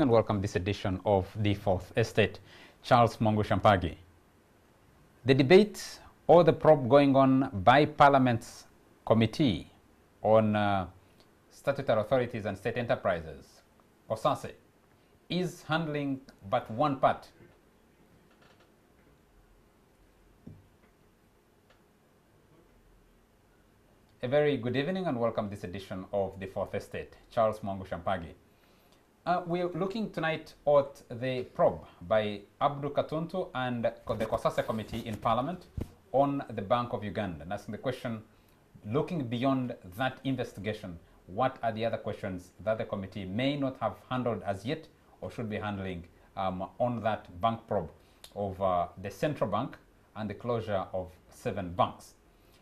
evening and welcome this edition of The Fourth Estate. Charles Mongo Shampagi. The debate or the probe going on by Parliament's Committee on Statutory Authorities and State Enterprises, COSASE, is handling but one part. A very good evening and welcome this edition of The Fourth Estate. Charles Mongo Shampagi. We're looking tonight at the probe by Abdul Katuntu and the COSASE Committee in Parliament on the Bank of Uganda. And asking the question, looking beyond that investigation, what are the other questions that the committee may not have handled as yet or should be handling on that bank probe of the central bank and the closure of 7 banks?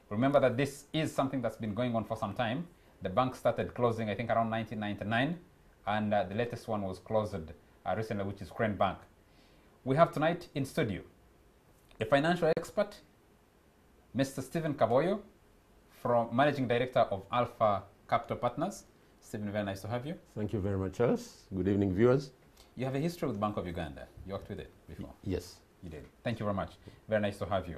Remember that this is something that's been going on for some time. The bank started closing, I think, around 1999. And the latest one was closed recently, which is Crane Bank. We have tonight in studio a financial expert, Mr. Stephen Kaboyo, Managing Director of Alpha Capital Partners. Stephen, very nice to have you. Thank you very much, Charles. Good evening, viewers. You have a history with Bank of Uganda. You worked with it before. Yes. You did. Thank you very much. Very nice to have you.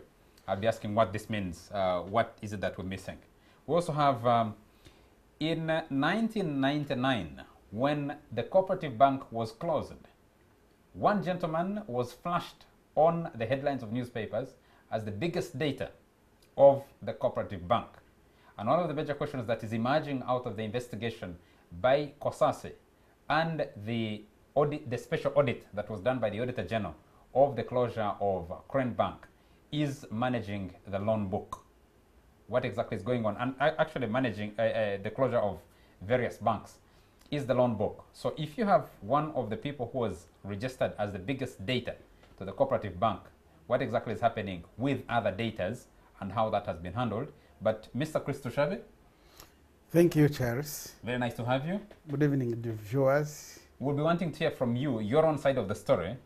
I'll be asking what this means. What is it that we're missing? We also have, in 1999, when the cooperative bank was closed, one gentleman was flashed on the headlines of newspapers as the biggest data of the cooperative bank. And one of the major questions that is emerging out of the investigation by COSASE and the special audit that was done by the Auditor General of the closure of Crane Bank is managing the loan book. What exactly is going on? And actually managing the closure of various banks is the loan book. So if you have one of the people who was registered as the biggest data to the cooperative bank, what exactly is happening with other datas and how that has been handled? But Mr. Chris Tushabe. Thank you, Charles. Very nice to have you. Good evening, the viewers. We'll be wanting to hear from you, your own side of the story,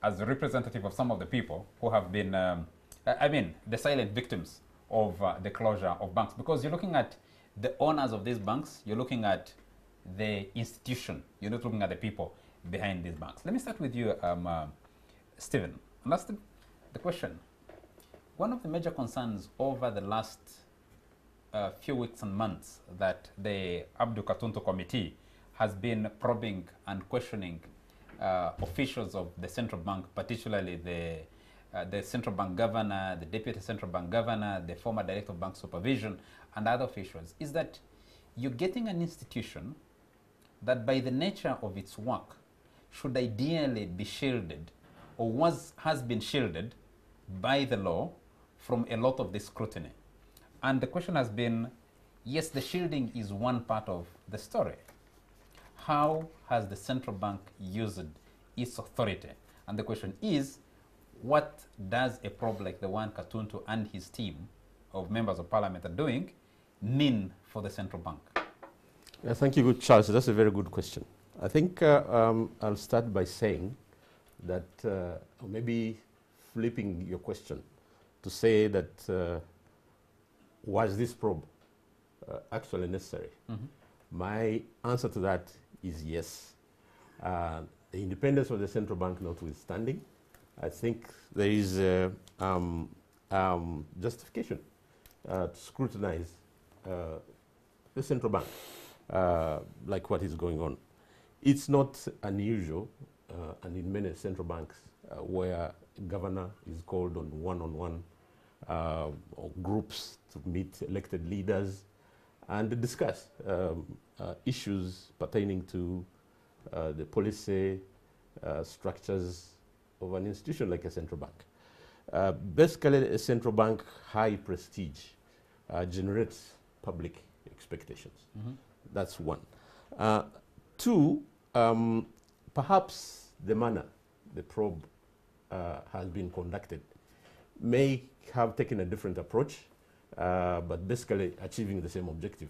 as a representative of some of the people who have been, the silent victims of the closure of banks. Because you're looking at the owners of these banks, you're looking at the institution. You're not looking at the people behind these banks. Let me start with you, Stephen. And that's the question. One of the major concerns over the last few weeks and months that the Abdul Katuntu Committee has been probing and questioning officials of the central bank, particularly the central bank governor, the deputy central bank governor, the former director of bank supervision, and other officials, is that you're getting an institution that by the nature of its work should ideally be shielded or has been shielded by the law from a lot of this scrutiny. And the question has been, yes, the shielding is one part of the story. How has the central bank used its authority? And the question is, what does a probe like the one Katuntu and his team of members of parliament are doing mean for the central bank? Thank you, good Charles. That's a very good question. I think I'll start by saying that, or maybe flipping your question to say that was this probe actually necessary? My answer to that is yes. The independence of the central bank notwithstanding, I think there is justification to scrutinize the central bank. Like what is going on. It's not unusual, and in many central banks, where governor is called on one-on-one or groups to meet elected leaders and discuss issues pertaining to the policy structures of an institution like a central bank. Basically, a central bank high prestige generates public expectations. That's one. 2, perhaps the manner the probe has been conducted may have taken a different approach, but basically achieving the same objective.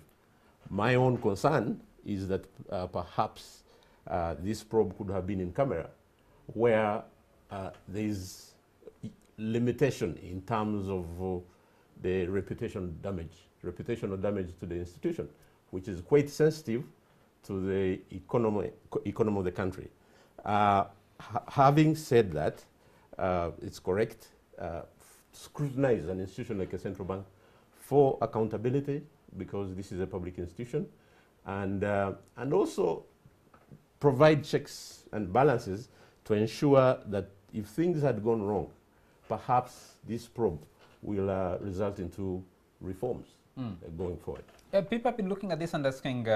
My own concern is that perhaps this probe could have been in camera, where there is limitation in terms of the reputational damage to the institution, which is quite sensitive to the economy of the country. Having said that, it's correct. Scrutinize an institution like a central bank for accountability, because this is a public institution, and also provide checks and balances to ensure that if things had gone wrong, perhaps this probe will result into reforms going forward. People have been looking at this and asking,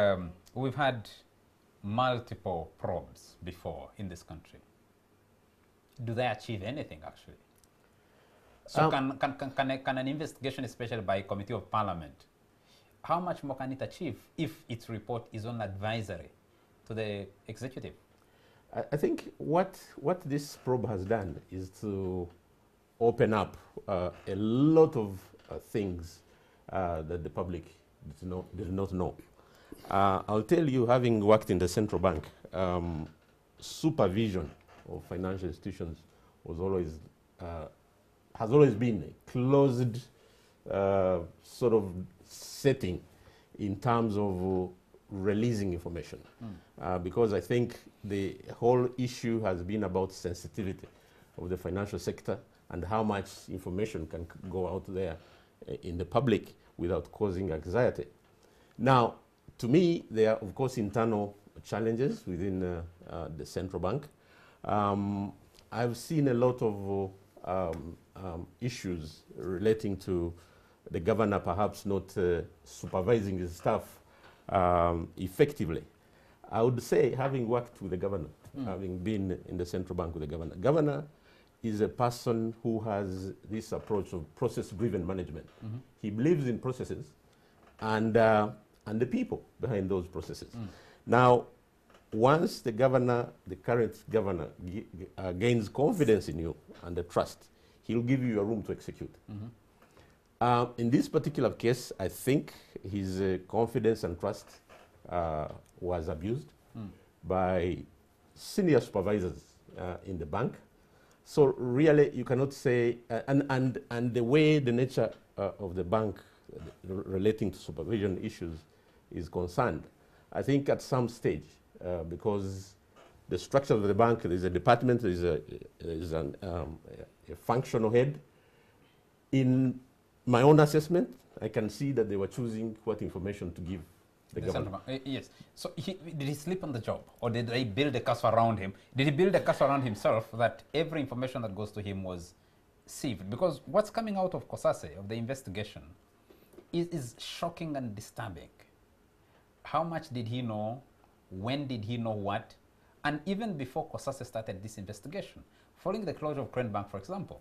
we've had multiple probes before in this country. Do they achieve anything, actually? So can an investigation, especially by a committee of parliament, how much more can it achieve if its report is on advisory to the executive? I think what this probe has done is to open up a lot of things that the public did not know. I'll tell you, having worked in the central bank, supervision of financial institutions has always been a closed sort of setting in terms of releasing information. Because I think the whole issue has been about sensitivity of the financial sector and how much information can go out there in the public without causing anxiety. Now, to me, there are, of course, internal challenges within the central bank. I've seen a lot of issues relating to the governor perhaps not supervising his staff effectively. I would say, having worked with the governor, having been in the central bank with the governor is a person who has this approach of process-driven management. He believes in processes and the people behind those processes. Now, once the current governor gains confidence in you and the trust, he'll give you a room to execute. In this particular case, I think his confidence and trust was abused by senior supervisors in the bank. So really, you cannot say, and the way the nature of the bank relating to supervision issues is concerned, I think at some stage, because the structure of the bank, there is a department, there is a functional head. In my own assessment, I can see that they were choosing what information to give the government. Yes. So did he sleep on the job, or did they build a castle around him? Did he build a castle around himself that every information that goes to him was sieved? Because what's coming out of COSASE, of the investigation, is shocking and disturbing. How much did he know? When did he know what? And even before COSASE started this investigation, following the closure of Crane Bank, for example,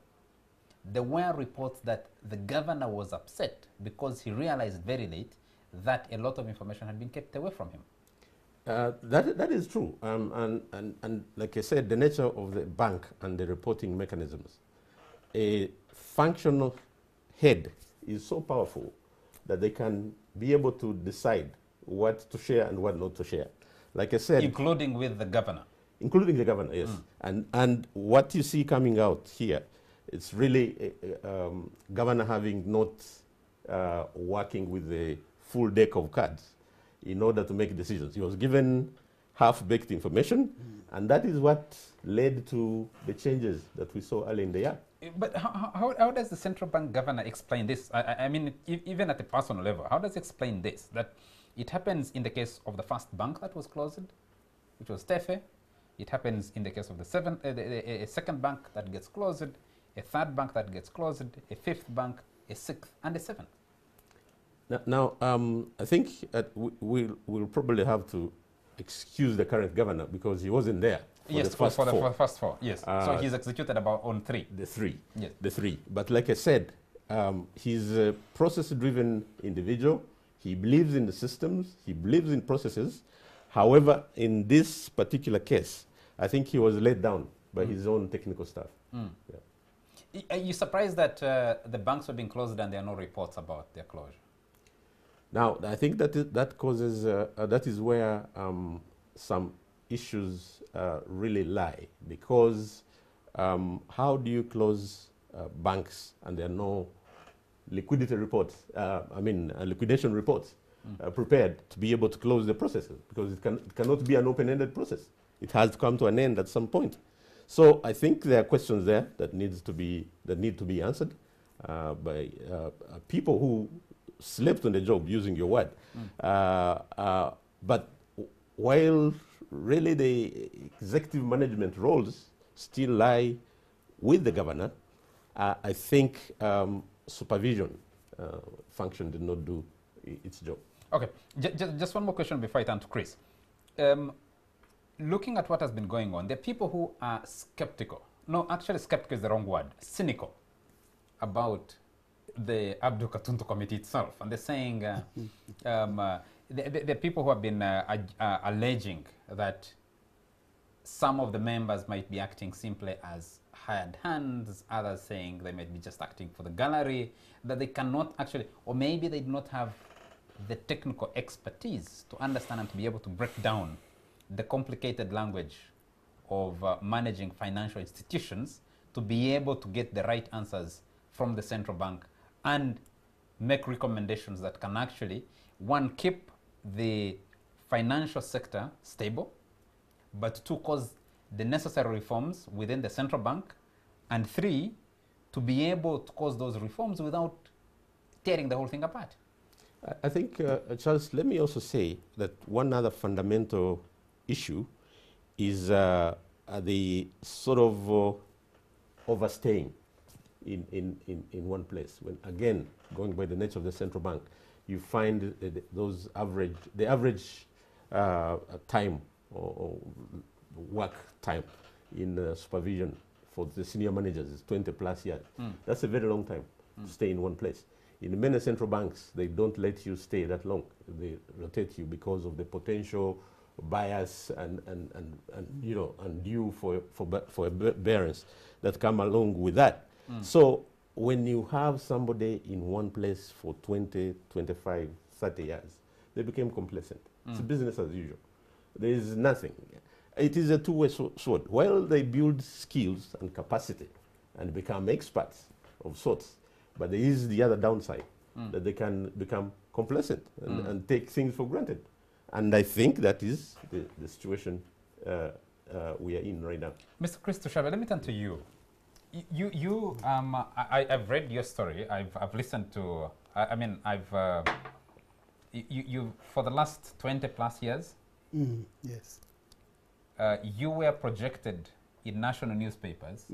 there were reports that the governor was upset because he realized very late that a lot of information had been kept away from him. That is true. And like I said, the nature of the bank and the reporting mechanisms, a functional head is so powerful that they can be able to decide what to share and what not to share. Like I said, including with the governor. Including the governor, yes. And what you see coming out here, it's really governor having not working with the full deck of cards in order to make decisions. He was given half-baked information, and that is what led to the changes that we saw early in the year. But how does the central bank governor explain this? I mean, even at a personal level, how does he explain this? That it happens in the case of the first bank that was closed, which was Tefe. It happens in the case of the second bank that gets closed, a third bank that gets closed, a fifth bank, a sixth, and a seventh. Now, I think we'll probably have to excuse the current governor because he wasn't there for the first four. Yes. So he's executed on three. The three. Yes. The three. But like I said, he's a process-driven individual. He believes in the systems. He believes in processes. However, in this particular case, I think he was let down by his own technical staff. Yeah. Are you surprised that the banks were being closed and there are no reports about their closure? Now, I think that causes, that is where some issues really lie, because how do you close banks and there are no liquidity reports, liquidation reports prepared to be able to close the processes, because it cannot be an open-ended process. It has come to an end at some point. So I think there are questions there that need to be answered by people who slept on the job, using your word. But while really the executive management roles still lie with the governor, I think supervision function did not do its job. Okay, just one more question before I turn to Chris. Looking at what has been going on, there are people who are skeptical. No, actually skeptical is the wrong word. Cynical about the Abdul Katuntu committee itself. And they're saying, the people who have been alleging that some of the members might be acting simply as hired hands, others saying they might be just acting for the gallery, that they cannot actually, or maybe they do not have the technical expertise to understand and to be able to break down the complicated language of managing financial institutions to be able to get the right answers from the central bank and make recommendations that can actually, one, keep the financial sector stable, but two, cause the necessary reforms within the central bank, and three, to be able to cause those reforms without tearing the whole thing apart. I think, Charles, let me also say that one other fundamental issue is the sort of overstaying in one place. When, again, going by the nature of the central bank, you find the average time or work time in supervision for the senior managers is 20 plus years. That's a very long time to stay in one place. In many central banks, they don't let you stay that long. They rotate you because of the potential bias and due forbearance that come along with that. So when you have somebody in one place for 20, 25, 30 years, they became complacent. It's business as usual. There is nothing. It is a two-way sword. While they build skills and capacity and become experts of sorts, but there is the other downside, that they can become complacent and take things for granted. And I think that is the situation we are in right now. Mr. Chris Tushaba, let me turn to you. I've read your story. I've listened to, you for the last 20 plus years, yes, you were projected in national newspapers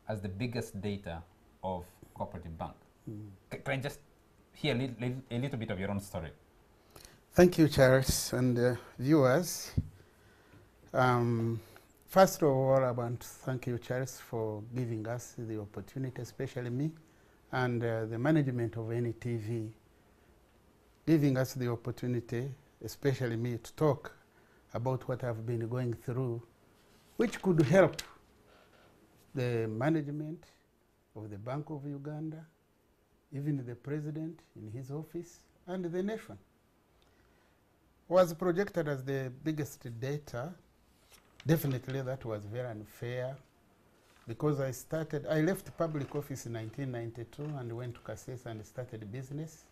as the biggest data of Cooperative Bank. Can I just hear a little bit of your own story? Thank you, Charles, and viewers. First of all, I want to thank you, Charles, for giving us the opportunity, especially me, and the management of NTV, giving us the opportunity, especially me, to talk about what I've been going through, which could help the management of the Bank of Uganda, even the president in his office, and the nation. Was projected as the biggest data. Definitely that was very unfair, because I left public office in 1992 and went to COSASE and started business.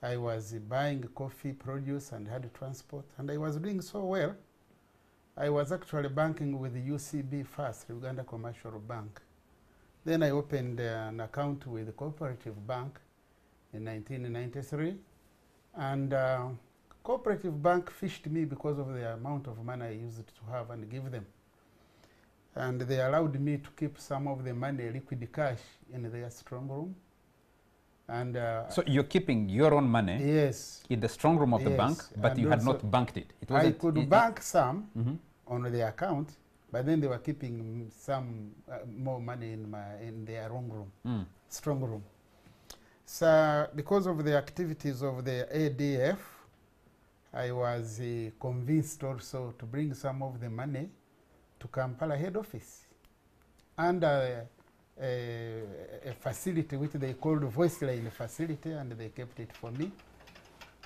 I was buying coffee, produce, and had transport, and I was doing so well. I was actually banking with the UCB first, Uganda Commercial Bank. Then I opened an account with the Cooperative Bank in 1993, and Cooperative Bank fished me because of the amount of money I used to have and give them. And they allowed me to keep some of the money, liquid cash, in their strong room. And so you're keeping your own money, yes, in the strong room of the bank, but and you had not banked it. I could bank some on the account, but then they were keeping some more money in their own room, strong room. So because of the activities of the ADF, I was convinced also to bring some of the money to Kampala head office under a facility which they called voice line facility, and they kept it for me.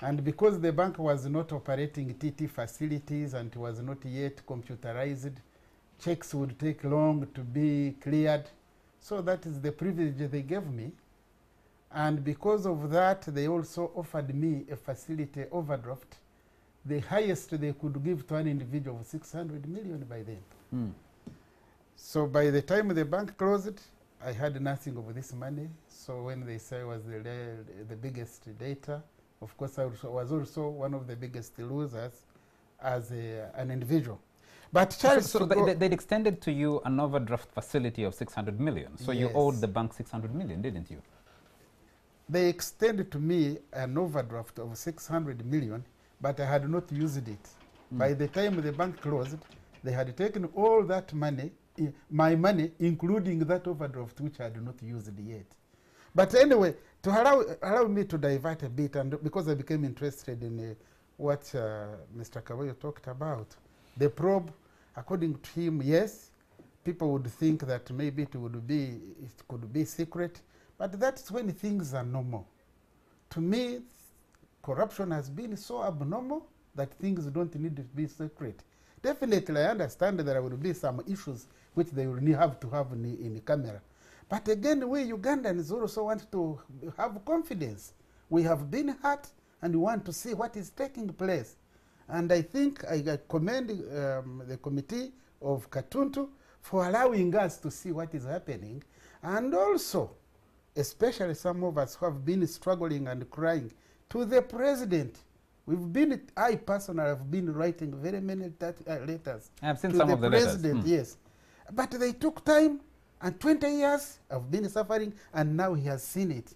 And because the bank was not operating TT facilities and was not yet computerized, checks would take long to be cleared. So that is the privilege they gave me. And because of that, they also offered me a facility overdraft the highest they could give to an individual was 600 million by then. Mm. So by the time the bank closed, I had nothing of this money. So when they say I was the biggest debtor, of course I was also one of the biggest losers as an individual. But Charles, so they'd extended to you an overdraft facility of 600 million. So you owed the bank 600 million, didn't you? They extended to me an overdraft of 600 million, but I had not used it. Mm. By the time the bank closed, they had taken all that money, my money, including that overdraft, which I had not used yet. But anyway, to allow me to divert a bit, and because I became interested in what Mr. Kawayo talked about, the probe, according to him, yes, people would think that maybe it could be secret, but that's when things are normal. To me, corruption has been so abnormal that things don't need to be secret. Definitely, I understand that there will be some issues which they will have to have in the camera. But again, we Ugandans also want to have confidence. We have been hurt and we want to see what is taking place. And I think I commend the committee of Katuntu for allowing us to see what is happening. And also, especially some of us who have been struggling and crying, to the president. I personally have been writing very many letters. I've seen to some the of the president, letters. yes. But they took time, and 20 years I've been suffering, and now he has seen it.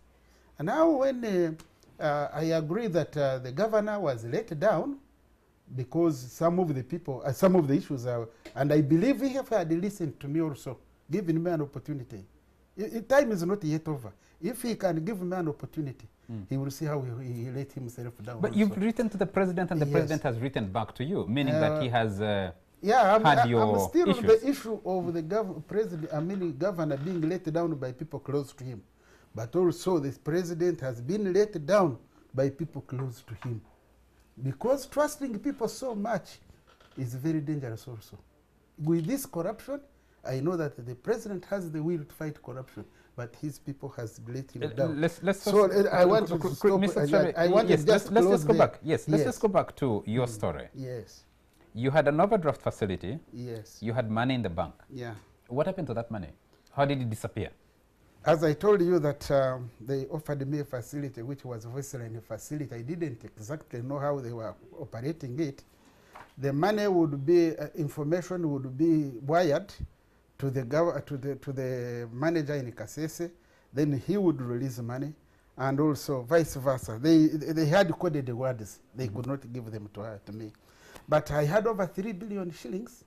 And now when I agree that the governor was let down, because some of the people, some of the issues are, and I believe he have had listened to me also, giving me an opportunity. Time is not yet over. If he can give me an opportunity, he will see how he let himself down. But also. you've written to the president, and the president has written back to you, meaning that he has I'm still issues. on the issue of the governor being let down by people close to him. But also the president has been let down by people close to him. Because trusting people so much is very dangerous also. With this corruption, I know that the president has the will to fight corruption, but his people has let him down. I want to stop. Let's just go back. Yes, let's just go back to your story. Yes. You had an overdraft facility. Yes. You had money in the bank. Yeah. What happened to that money? How did it disappear? As I told you that they offered me a facility which was a Western facility. I didn't exactly know how they were operating it. The money would be, information would be wired to the manager in COSASE. Then he would release money, and also vice versa. They had coded the words. They could not give them to me. But I had over 3 billion shillings.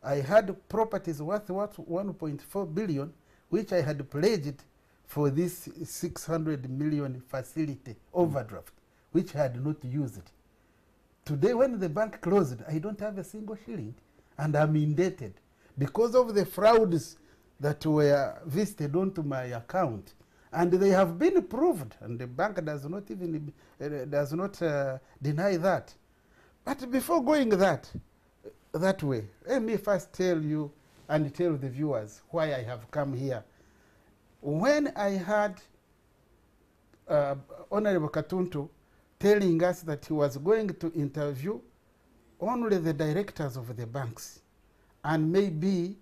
I had properties worth 1.4 billion, which I had pledged for this 600 million facility overdraft, which I had not used. Today, when the bank closed, I don't have a single shilling, and I'm indebted because of the frauds that were visited onto my account. And they have been proved, and the bank does not even deny that. But before going that way, let me first tell you and tell the viewers why I have come here. When I heard Honorable Katuntu telling us that he was going to interview only the directors of the banks and maybe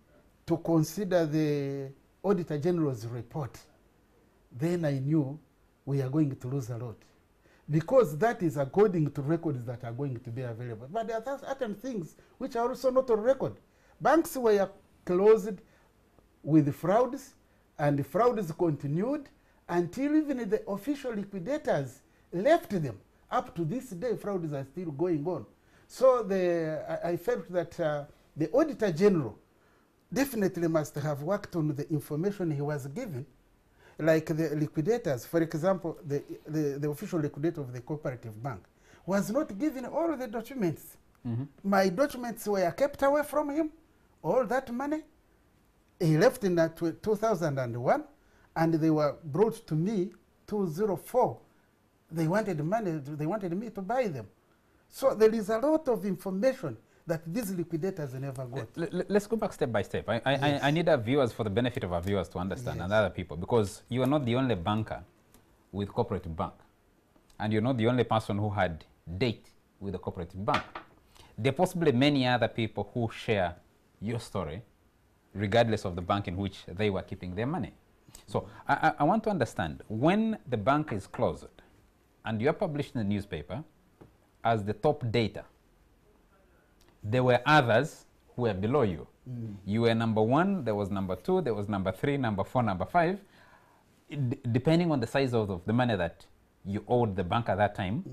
to consider the Auditor General's report, then I knew we are going to lose a lot. Because that is according to records that are going to be available. But there are certain things which are also not on record. Banks were closed with frauds, and the frauds continued until even the official liquidators left them. Up to this day, frauds are still going on. So I felt that the Auditor General definitely must have worked on the information he was given, like the liquidators. For example, the official liquidator of the cooperative bank was not given all the documents. My documents were kept away from him, all that money. He left in 2001, and they were brought to me 2004. They wanted money, they wanted me to buy them. So there is a lot of information that these liquidators never got. Let's go back step by step. I need our viewers, for the benefit of our viewers, to understand, and other people, because you are not the only banker with cooperative bank, and you're not the only person who had debt with the cooperative bank. There are possibly many other people who share your story, regardless of the bank in which they were keeping their money. So I want to understand, when the bank is closed and you are published in the newspaper as the top data, there were others who were below you. You were number 1, there was number 2, there was number 3, number 4, number 5, depending on the size of the money that you owed the bank at that time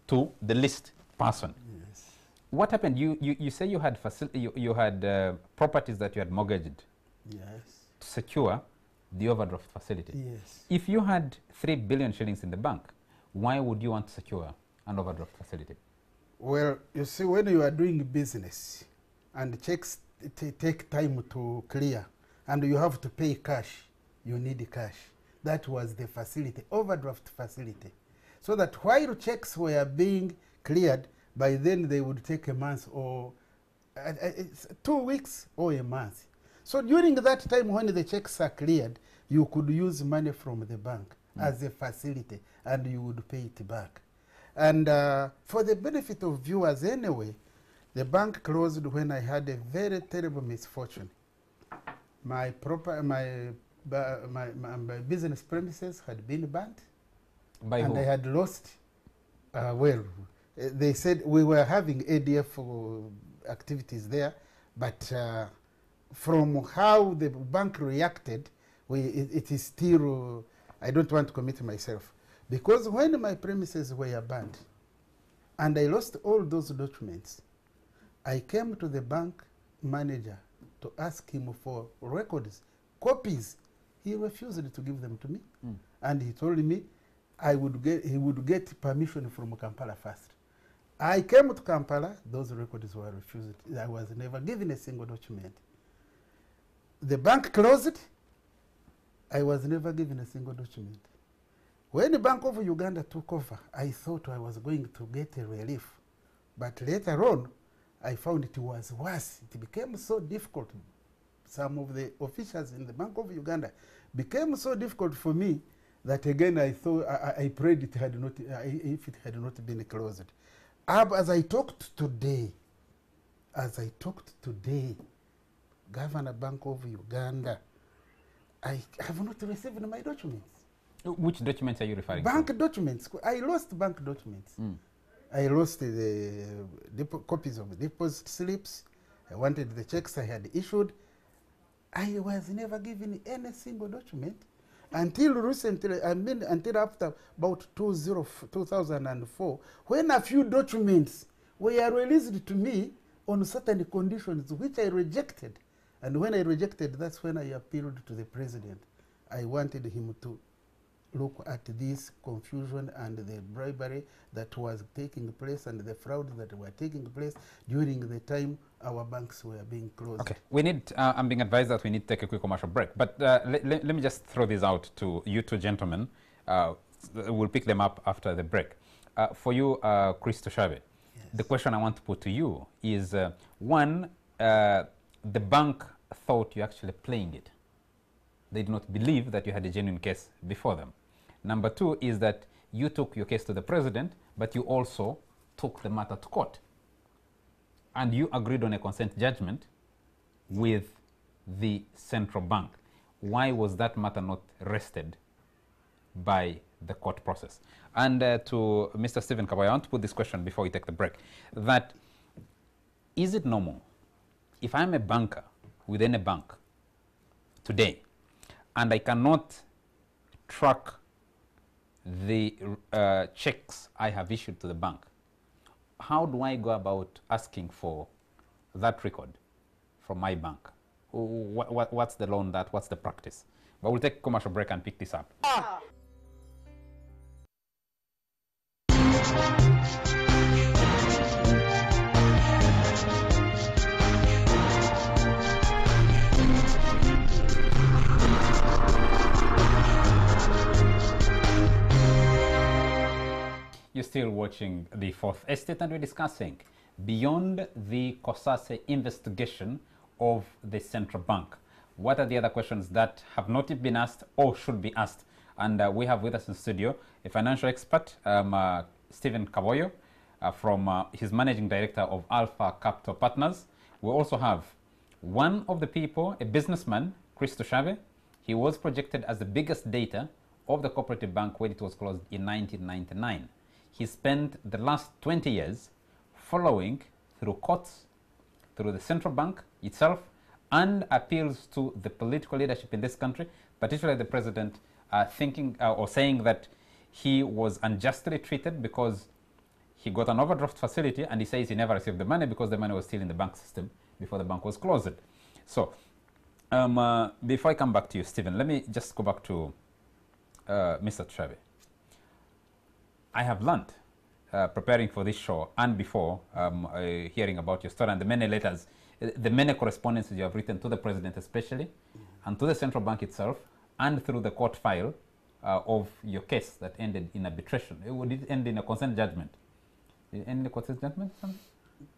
to the least person. Yes. What happened? You say you had you had properties that you had mortgaged Yes. to secure the overdraft facility. Yes. If you had 3 billion shillings in the bank, why would you want to secure an overdraft facility? Well, you see, when you are doing business and checks take time to clear and you have to pay cash, you need cash. That was the facility, overdraft facility. So that while checks were being cleared, by then they would take a month or 2 weeks or a month. So during that time when the checks are cleared, you could use money from the bank as a facility and you would pay it back. And for the benefit of viewers anyway, the bank closed when I had a very terrible misfortune. My business premises had been burnt. By And who? I had lost, well, they said we were having ADF activities there, but from how the bank reacted, it is still, I don't want to commit myself. Because when my premises were burned and I lost all those documents, I came to the bank manager to ask him for records, copies. He refused to give them to me. And he told me he would get permission from Kampala first. I came to Kampala, those records were refused. I was never given a single document. The bank closed, I was never given a single document. When the Bank of Uganda took over, I thought I was going to get a relief. But later on, I found it was worse. It became so difficult. Some of the officials in the Bank of Uganda became so difficult for me that again I thought, I prayed it had not, if it had not been closed. As I talked today, Governor Bank of Uganda, I have not received my documents. Which documents are you referring to? Bank documents. I lost bank documents. I lost the copies of deposit slips. I wanted the checks I had issued. I was never given any single document until recently, until after about 2004, when a few documents were released to me on certain conditions, which I rejected. And when I rejected, that's when I appealed to the president. I wanted him to look at this confusion and the bribery that was taking place and the fraud that were taking place during the time our banks were being closed. Okay, we need, I'm being advised that we need to take a quick commercial break, but let me just throw this out to you two gentlemen. We'll pick them up after the break. For you, Chris Toshabe, yes. The question I want to put to you is, one, the bank thought you actually playing it. They did not believe that you had a genuine case before them. Number two is that you took your case to the president, but you also took the matter to court. And you agreed on a consent judgment with the central bank. Why was that matter not rested by the court process? And to Mr. Stephen Kaboy, I want to put this question before we take the break. That, is it normal if I'm a banker within a bank today and I cannot track the checks I have issued to the bank, how do I go about asking for that record from my bank? What's the law on that? What's the practice? But we'll take a commercial break and pick this up. You're still watching The Fourth Estate, and we're discussing beyond the COSASE investigation of the central bank. What are the other questions that have not been asked or should be asked? And we have with us in studio a financial expert, Stephen Kaboyo, from his managing director of Alpha Capital Partners. We also have one of the people, a businessman, Christo Chave. He was projected as the biggest data of the cooperative bank when it was closed in 1999. He spent the last 20 years following through courts, through the central bank itself, and appeals to the political leadership in this country, particularly the president, thinking or saying that he was unjustly treated because he got an overdraft facility, and he says he never received the money because the money was still in the bank system before the bank was closed. So before I come back to you, Stephen, let me just go back to Mr. Chave. I have learned preparing for this show and before hearing about your story and the many letters, the many correspondences you have written to the president especially, and to the central bank itself, and through the court file of your case that ended in arbitration. Would it end in a consent judgment? Did it end in a consent judgment?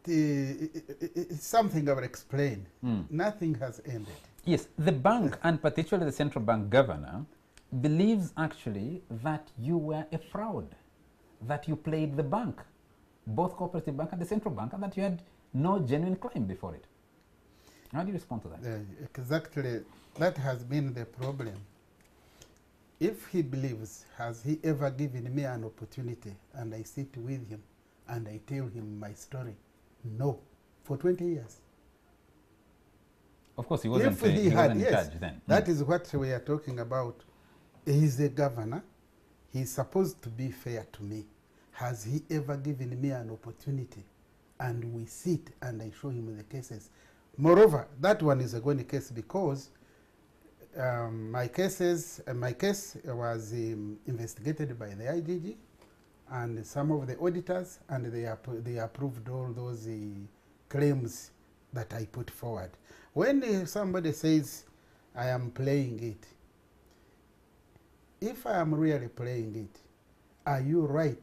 It's something I will explain. Nothing has ended. Yes, the bank, and particularly the central bank governor, believes actually that you were a fraud, that you played the bank, both cooperative bank and the central bank, and that you had no genuine claim before it. How do you respond to that? Exactly, that has been the problem. If he believes, has he ever given me an opportunity and I sit with him and I tell him my story? No, for 20 years. Of course, he wasn't, If he had, wasn't in charge then. That is what we are talking about. He's the governor. He's supposed to be fair to me. Has he ever given me an opportunity? And we sit and I show him the cases. Moreover, that one is a going case because my case was investigated by the IGG and some of the auditors, and they approved all those claims that I put forward. When somebody says I am playing it, if I am really playing it, are you right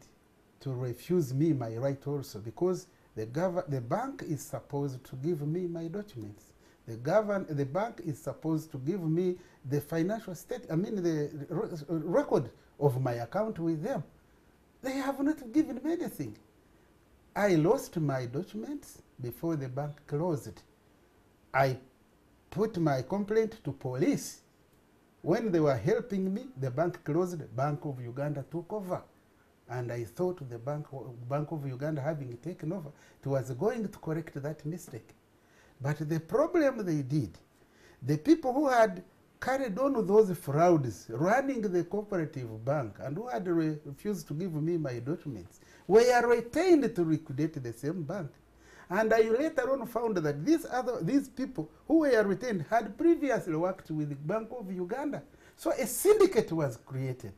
to refuse me my right also? Because the bank is supposed to give me my documents. The bank is supposed to give me the financial the record of my account with them. They have not given me anything. I lost my documents before the bank closed. I put my complaint to police. When they were helping me, the bank closed. Bank of Uganda took over. And I thought the Bank of Uganda, having taken over, it was going to correct that mistake. But the problem they did, the people who had carried on those frauds, running the cooperative bank, and who had refused to give me my documents, were retained to liquidate the same bank. And I later on found that these people who were retained had previously worked with the Bank of Uganda. So a syndicate was created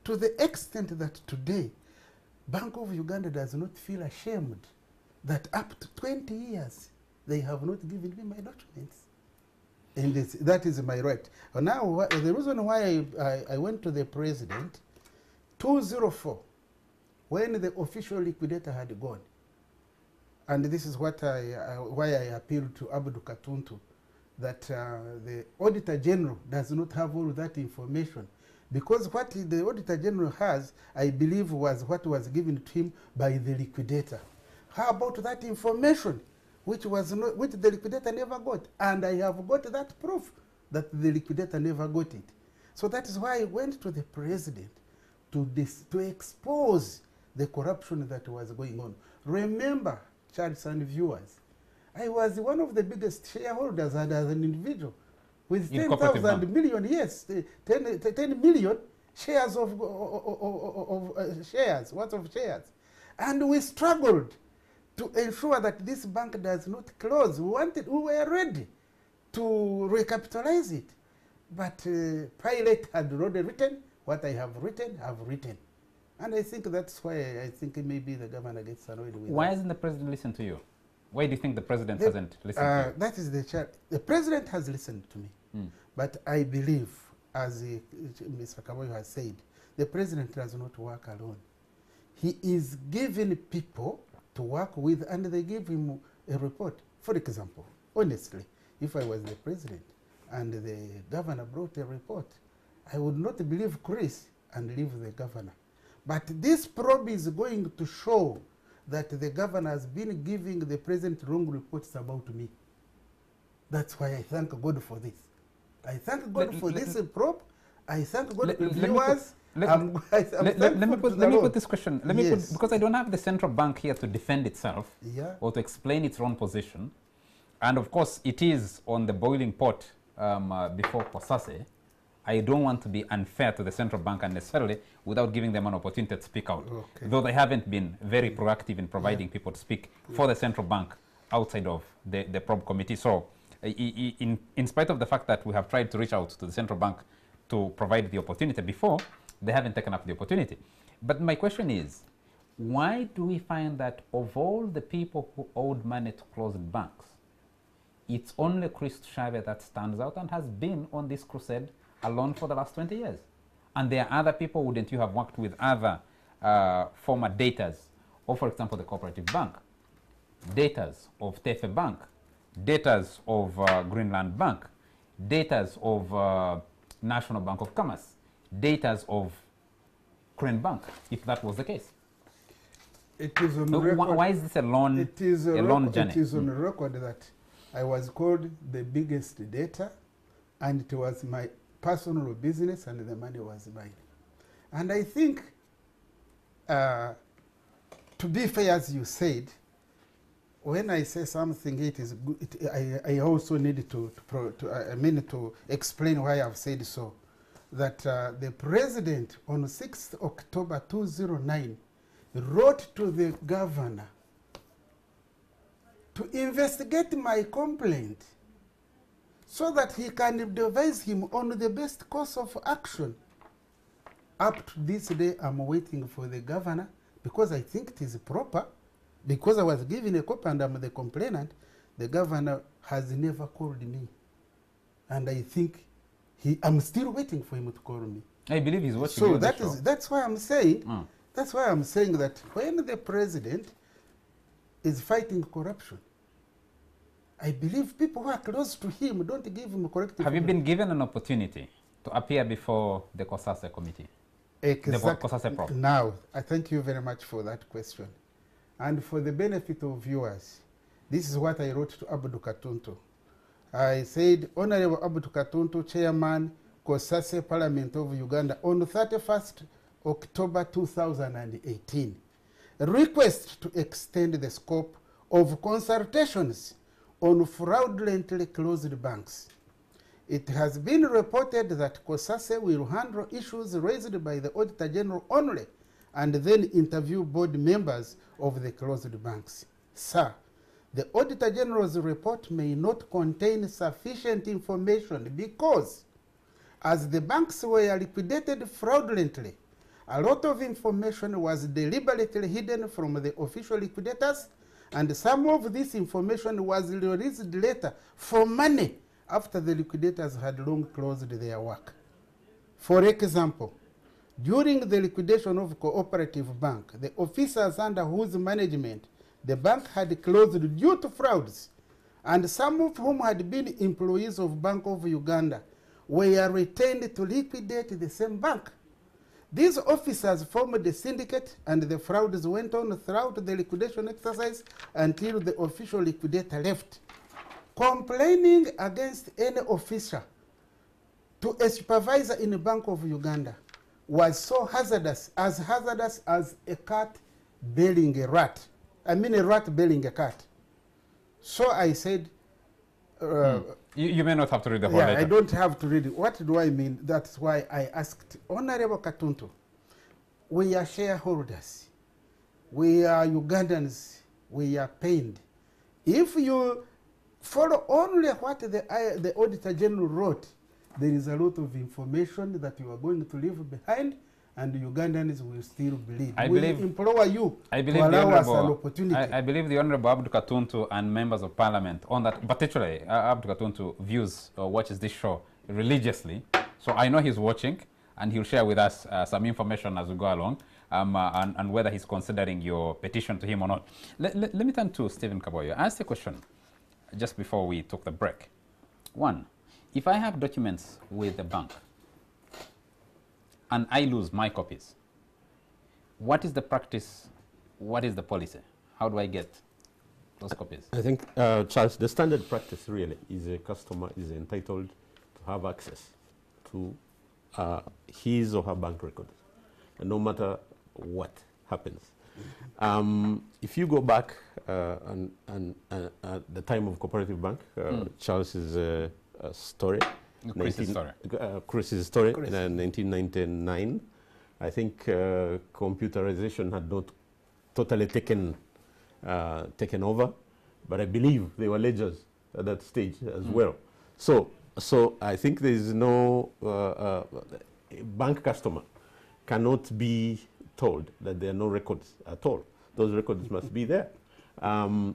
to the extent that today, Bank of Uganda does not feel ashamed that up to 20 years, they have not given me my documents. And that is my right. Now, the reason why I went to the president, 2004, when the official liquidator had gone, and this is what why I appealed to Abdul Katuntu, that the Auditor General does not have all that information. Because what the Auditor General has, I believe, was what was given to him by the liquidator. How about that information, which the liquidator never got? And I have got that proof that the liquidator never got it. So that is why I went to the president to expose the corruption that was going on. Remember, Charles and viewers, I was one of the biggest shareholders as an individual with 10,000 million, yes, 10 million shares of shares, worth of shares. And we struggled to ensure that this bank does not close. We were ready to recapitalize it. But Pilate had already written what I have written, And I think that's why I think maybe the governor gets annoyed with Why hasn't the president listened to you? Why do you think the president hasn't listened to you? That is the president has listened to me. But I believe, as Mr. Kaboyo has said, the president does not work alone. He is giving people to work with, and they give him a report. For example, honestly, if I was the president and the governor brought a report, I would not believe Chris and leave the governor. But this probe is going to show that the governor has been giving the president wrong reports about me. That's why I thank God for this. I thank God for this prop. I thank God for viewers. Let me put this question. Because I don't have the central bank here to defend itself or to explain its own position. And of course, it is on the boiling pot before COSASE. I don't want to be unfair to the central bank unnecessarily without giving them an opportunity to speak out. Okay. Though they haven't been very proactive in providing people to speak for the central bank outside of the probe committee. So in spite of the fact that we have tried to reach out to the central bank to provide the opportunity before, they haven't taken up the opportunity. But my question is, why do we find that of all the people who owed money to closed banks, it's only Chris Tushabe that stands out and has been on this crusade alone for the last 20 years? And there are other people, wouldn't you have worked with other former daters of, for example, the Cooperative Bank, daters of Tefe Bank, daters of Greenland Bank, daters of National Bank of Commerce, daters of Crane Bank, if that was the case? It is on record. Why is this a lone journey? It is on record that I was called the biggest data, and it was my personal business, and the money was mine. And I think, to be fair, as you said, when I say something, it is good. I also need to explain why I've said so. That the president on 6th October 2009 wrote to the governor to investigate my complaint so that he can advise him on the best course of action. Up to this day, I'm waiting for the governor because I think it is proper, because I was given a copy and I'm the complainant. The governor has never called me. And I think I'm still waiting for him to call me. I believe he's watching. So that's why I'm saying, that's why I'm saying that when the president is fighting corruption, I believe people who are close to him don't give him correct information. Have you been given an opportunity to appear before the COSASE committee? The COSASE probe? Now, I thank you very much for that question. And for the benefit of viewers, this is what I wrote to Abdul Katuntu. I said, Honorable Abdul Katuntu, Chairman, COSASE Parliament of Uganda, on 31st October 2018, request to extend the scope of consultations on fraudulently closed banks. It has been reported that COSASE will handle issues raised by the Auditor General only and then interview board members of the closed banks. Sir, the Auditor General's report may not contain sufficient information because as the banks were liquidated fraudulently, a lot of information was deliberately hidden from the official liquidators, and some of this information was released later for money after the liquidators had long closed their work. For example, during the liquidation of Cooperative Bank, the officers under whose management the bank had closed due to frauds, and some of whom had been employees of Bank of Uganda, were retained to liquidate the same bank. These officers formed a syndicate, and the frauds went on throughout the liquidation exercise until the official liquidator left. Complaining against any officer to a supervisor in the Bank of Uganda was so hazardous as a cat bailing a rat. I mean a rat bailing a cat. So I said... You may not have to read the whole letter. I don't have to read it. What do I mean? That's why I asked Honorable Katuntu. We are shareholders. We are Ugandans. We are pained. If you follow only what the Auditor General wrote, there is a lot of information that you are going to leave behind, and the Ugandans will still bleed. We implore you to allow us an opportunity. I believe the Honorable Abdul Katuntu and members of Parliament on that, particularly Abdul Katuntu views or watches this show religiously. So I know he's watching, and he'll share with us some information as we go along, and whether he's considering your petition to him or not. Let me turn to Stephen Kaboyo. I asked a question just before we took the break. One, if I have documents with the bank, and I lose my copies, what is the practice, what is the policy How do I get those copies? I think, Charles, the standard practice really is a customer is entitled to have access to his or her bank records, and no matter what happens. If you go back and at the time of Cooperative Bank, Charles's story, Chris's story, in 1999, I think computerization had not totally taken over, but I believe there were ledgers at that stage as well. So I think there is no bank customer cannot be told that there are no records at all. Those records must be there. One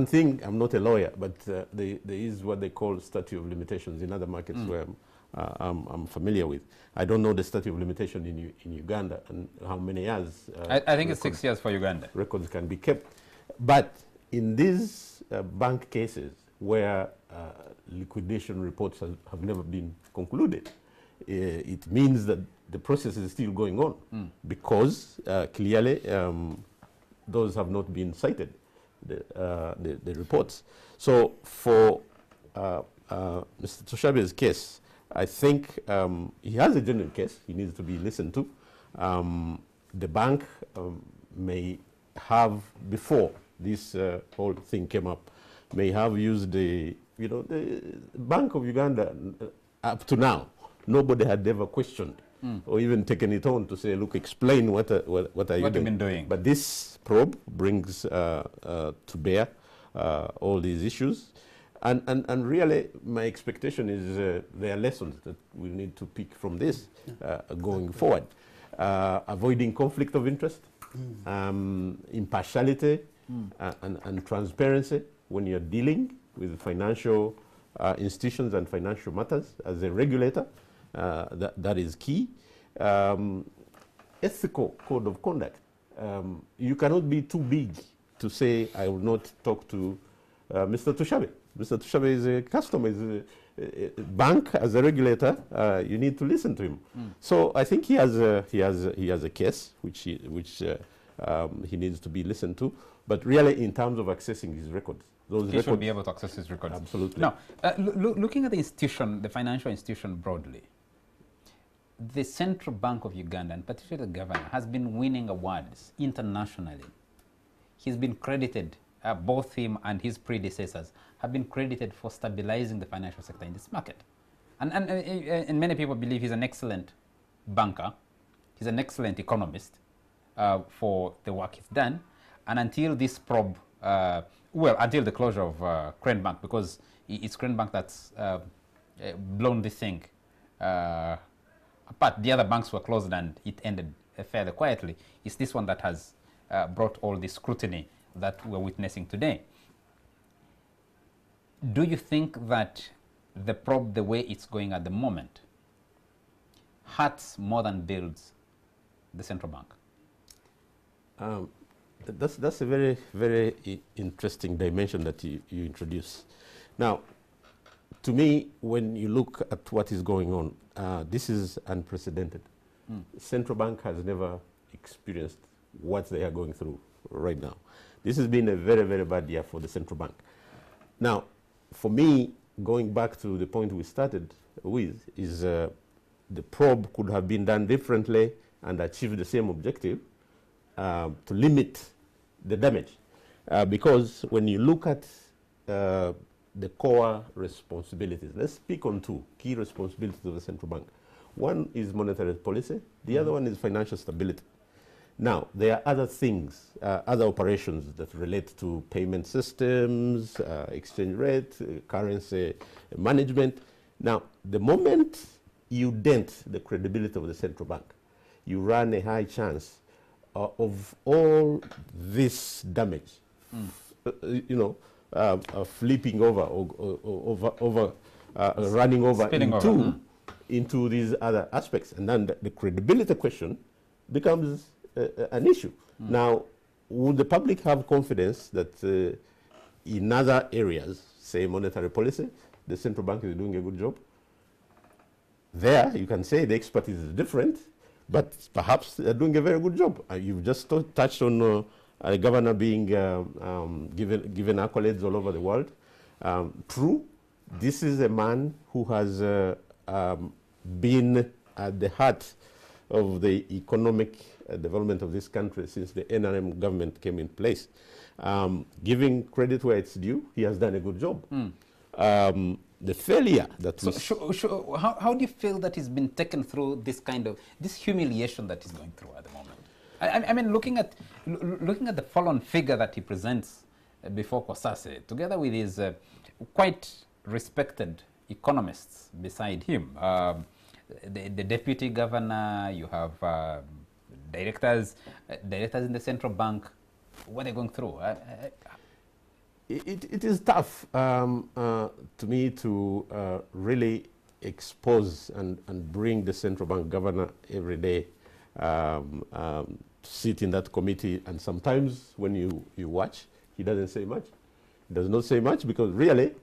thing, I'm not a lawyer, but there is what they call statute of limitations in other markets where I'm familiar with. I don't know the statute of limitation in Uganda and how many years. I think it's 6 years for Uganda. Records can be kept. But in these bank cases where liquidation reports have never been concluded, it means that the process is still going on because clearly those have not been cited, the reports. So for Mr. Tushabe's case, I think he has a genuine case. He needs to be listened to. The bank may have, before this whole thing came up, may have used the Bank of Uganda up to now. Nobody had ever questioned or even taken it on to say, look, explain what are you doing. But this probe brings to bear all these issues. And really, my expectation is there are lessons that we need to pick from this going forward. Avoiding conflict of interest, impartiality, and transparency when you're dealing with financial institutions and financial matters as a regulator. That is key. Ethical code of conduct. You cannot be too big to say, I will not talk to Mr. Tushabe. Mr. Tushabe is a customer, is a bank. As a regulator, you need to listen to him. So I think he has a case which he needs to be listened to. But really, in terms of accessing his records, he should be able to access his records. Absolutely. Now, looking at the institution, the financial institution broadly, the Central Bank of Uganda, and particularly the governor, has been winning awards internationally. He's been credited, both him and his predecessors have been credited for stabilizing the financial sector in this market. And many people believe he's an excellent banker. He's an excellent economist for the work he's done. And until this probe, until the closure of Crane Bank, because it's Crane Bank that's blown this thing apart. The other banks were closed and it ended fairly quietly. It's this one that has brought all the scrutiny that we're witnessing today. Do you think that the probe, the way it's going at the moment, hurts more than builds the central bank? That's a very, very interesting dimension that you introduce. Now, to me, when you look at what is going on, this is unprecedented. Central bank has never experienced what they are going through right now. This has been a very, very bad year for the central bank. Now, for me, going back to the point we started with, is the probe could have been done differently and achieve the same objective to limit the damage. Because when you look at the core responsibilities, let's speak on two key responsibilities of the central bank. One is monetary policy, the other one is financial stability. Now, there are other things, other operations that relate to payment systems, exchange rate, currency management. Now, the moment you dent the credibility of the central bank, you run a high chance of all this damage, flipping over, running over into these other aspects. And then the credibility question becomes an issue. Now, would the public have confidence that in other areas, say monetary policy, the central bank is doing a good job? There, you can say the expertise is different, but perhaps they're doing a very good job. You've just touched on a governor being given accolades all over the world. True, this is a man who has been at the heart of the economic development of this country since the NRM government came in place. Giving credit where it's due, he has done a good job. The failure that how do you feel that he's been taken through this humiliation that he's going through at the moment? I mean, looking at the fallen figure that he presents before COSASE, together with his quite respected economists beside him, the deputy governor, you have directors in the central bank. What are they going through? It is tough to me to really expose and bring the central bank governor every day to sit in that committee, and sometimes when you watch, he doesn't say much. He does not say much because really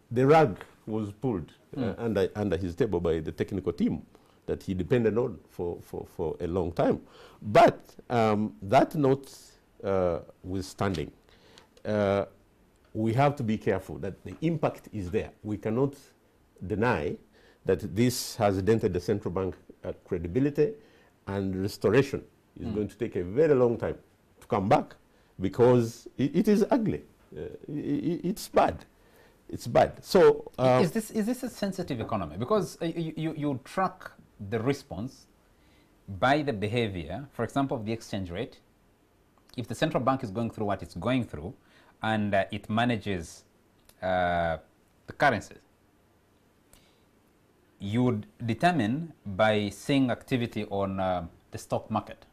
the rug was pulled under his table by the technical team that he depended on for a long time. But that notwithstanding, we have to be careful that the impact is there. We cannot deny that this has dented the central bank credibility, and restoration is going to take a very long time to come back because it is ugly. It's bad. It's bad. So is this a sensitive economy? Because you track the response by the behavior, for example, of the exchange rate. If the central bank is going through what it's going through, and it manages the currencies, you would determine by seeing activity on the stock market.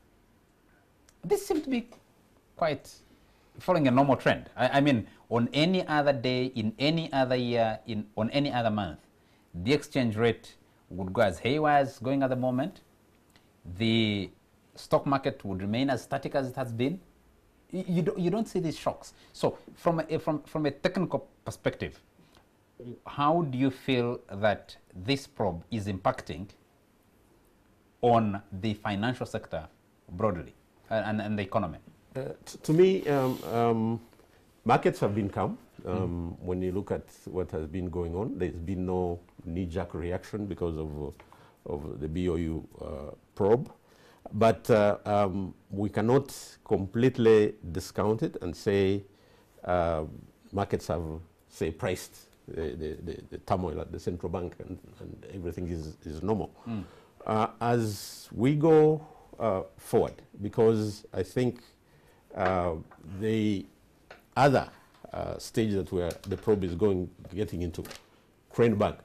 This seems to be quite following a normal trend. I mean, on any other day, in any other year, on any other month, the exchange rate would go as haywire as going at the moment. The stock market would remain as static as it has been. You don't see these shocks. So from a technical perspective, how do you feel that this probe is impacting on the financial sector broadly and the economy? To me, markets have been calm. When you look at what has been going on, there's been no knee-jerk reaction because of the BOU probe. But we cannot completely discount it and say markets have, say, priced the turmoil at the central bank and everything is normal. As we go forward, because I think the other stage that the probe is getting into, Crane Bank,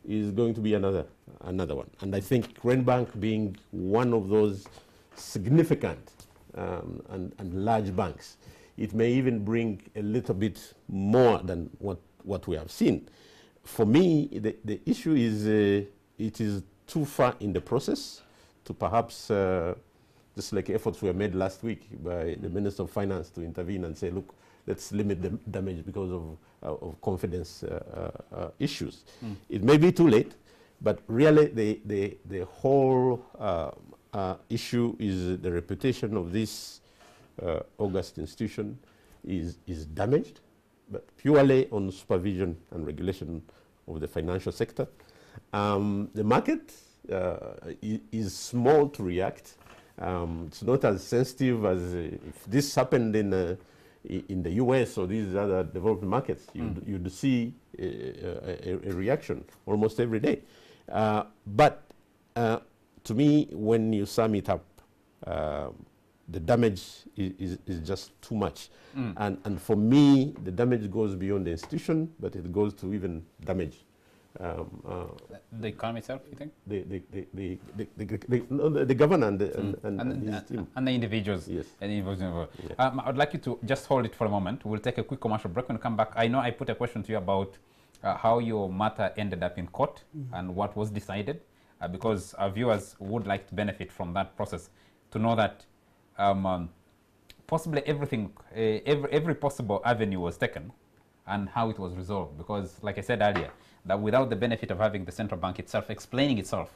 is going to be another one. And I think Crane Bank being one of those significant and large banks, it may even bring a little bit more than what we have seen. For me, the issue is it is too far in the process to perhaps, just like efforts were made last week by the Minister of Finance to intervene and say, look, let's limit the damage because of confidence issues. It may be too late, but really the whole issue is the reputation of this august institution is damaged, but purely on supervision and regulation of the financial sector. The market is small to react. It's not as sensitive as if this happened in the US or these other developed markets. You'd see a reaction almost every day. But to me, when you sum it up, the damage is just too much. And for me, the damage goes beyond the institution, but it goes to even damage the economy itself, you think? The governor and his team. And the individuals. Yes. And the individuals. Yeah. I'd like you to just hold it for a moment. We'll take a quick commercial break. When we come back, I know I put a question to you about how your matter ended up in court and what was decided, because our viewers would like to benefit from that process, to know that possibly every possible avenue was taken and how it was resolved. Because, like I said earlier, that without the benefit of having the central bank itself explaining itself,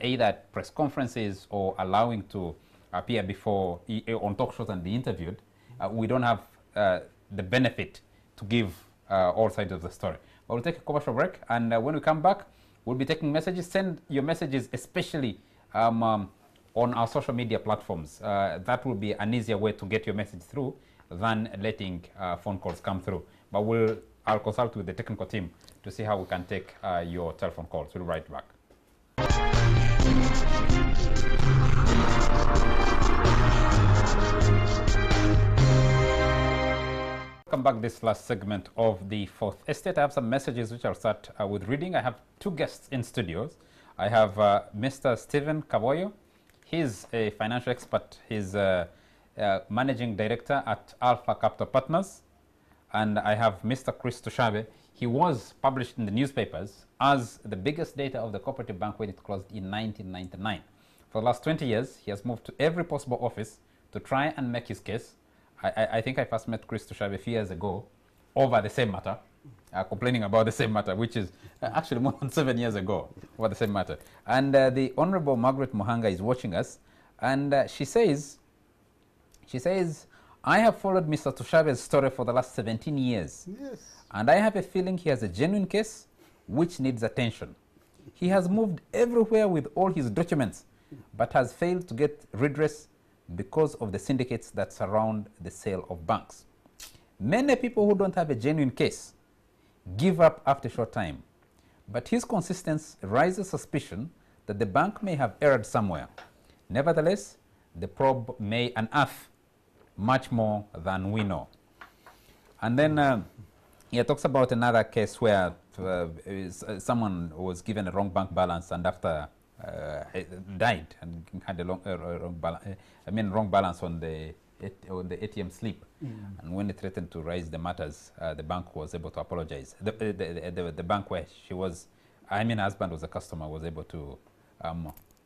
either at press conferences or allowing to appear before on talk shows and be interviewed, we don't have the benefit to give all sides of the story. But we'll take a commercial break, and when we come back, we'll be taking messages. Send your messages, especially on our social media platforms. That will be an easier way to get your message through than letting phone calls come through. But I'll consult with the technical team to see how we can take your telephone calls. We'll be right back. Welcome back this last segment of the Fourth Estate. I have some messages which I'll start with reading. I have two guests in studios. I have Mr. Stephen Kaboyo. He's a financial expert. He's managing director at Alpha Capital Partners. And I have Mr. Chris Tushabe. He was published in the newspapers as the biggest data of the cooperative bank when it closed in 1999. For the last 20 years, he has moved to every possible office to try and make his case. I think I first met Chris Tushabe a few years ago over the same matter, complaining about the same matter, which is actually more than 7 years ago, over the same matter. And the Honorable Margaret Mohanga is watching us, and she says, I have followed Mr. Tushabe's story for the last 17 years. Yes. And I have a feeling he has a genuine case which needs attention. He has moved everywhere with all his documents, but has failed to get redress because of the syndicates that surround the sale of banks. Many people who don't have a genuine case give up after a short time, but his consistency raises suspicion that the bank may have erred somewhere. Nevertheless, the probe may unearth much more than we know. And then he talks about another case where someone was given a wrong bank balance and after died and had a wrong balance on the ATM slip. And when they threatened to raise the matters, the bank was able to apologize. The bank where she was, husband was a customer, was able to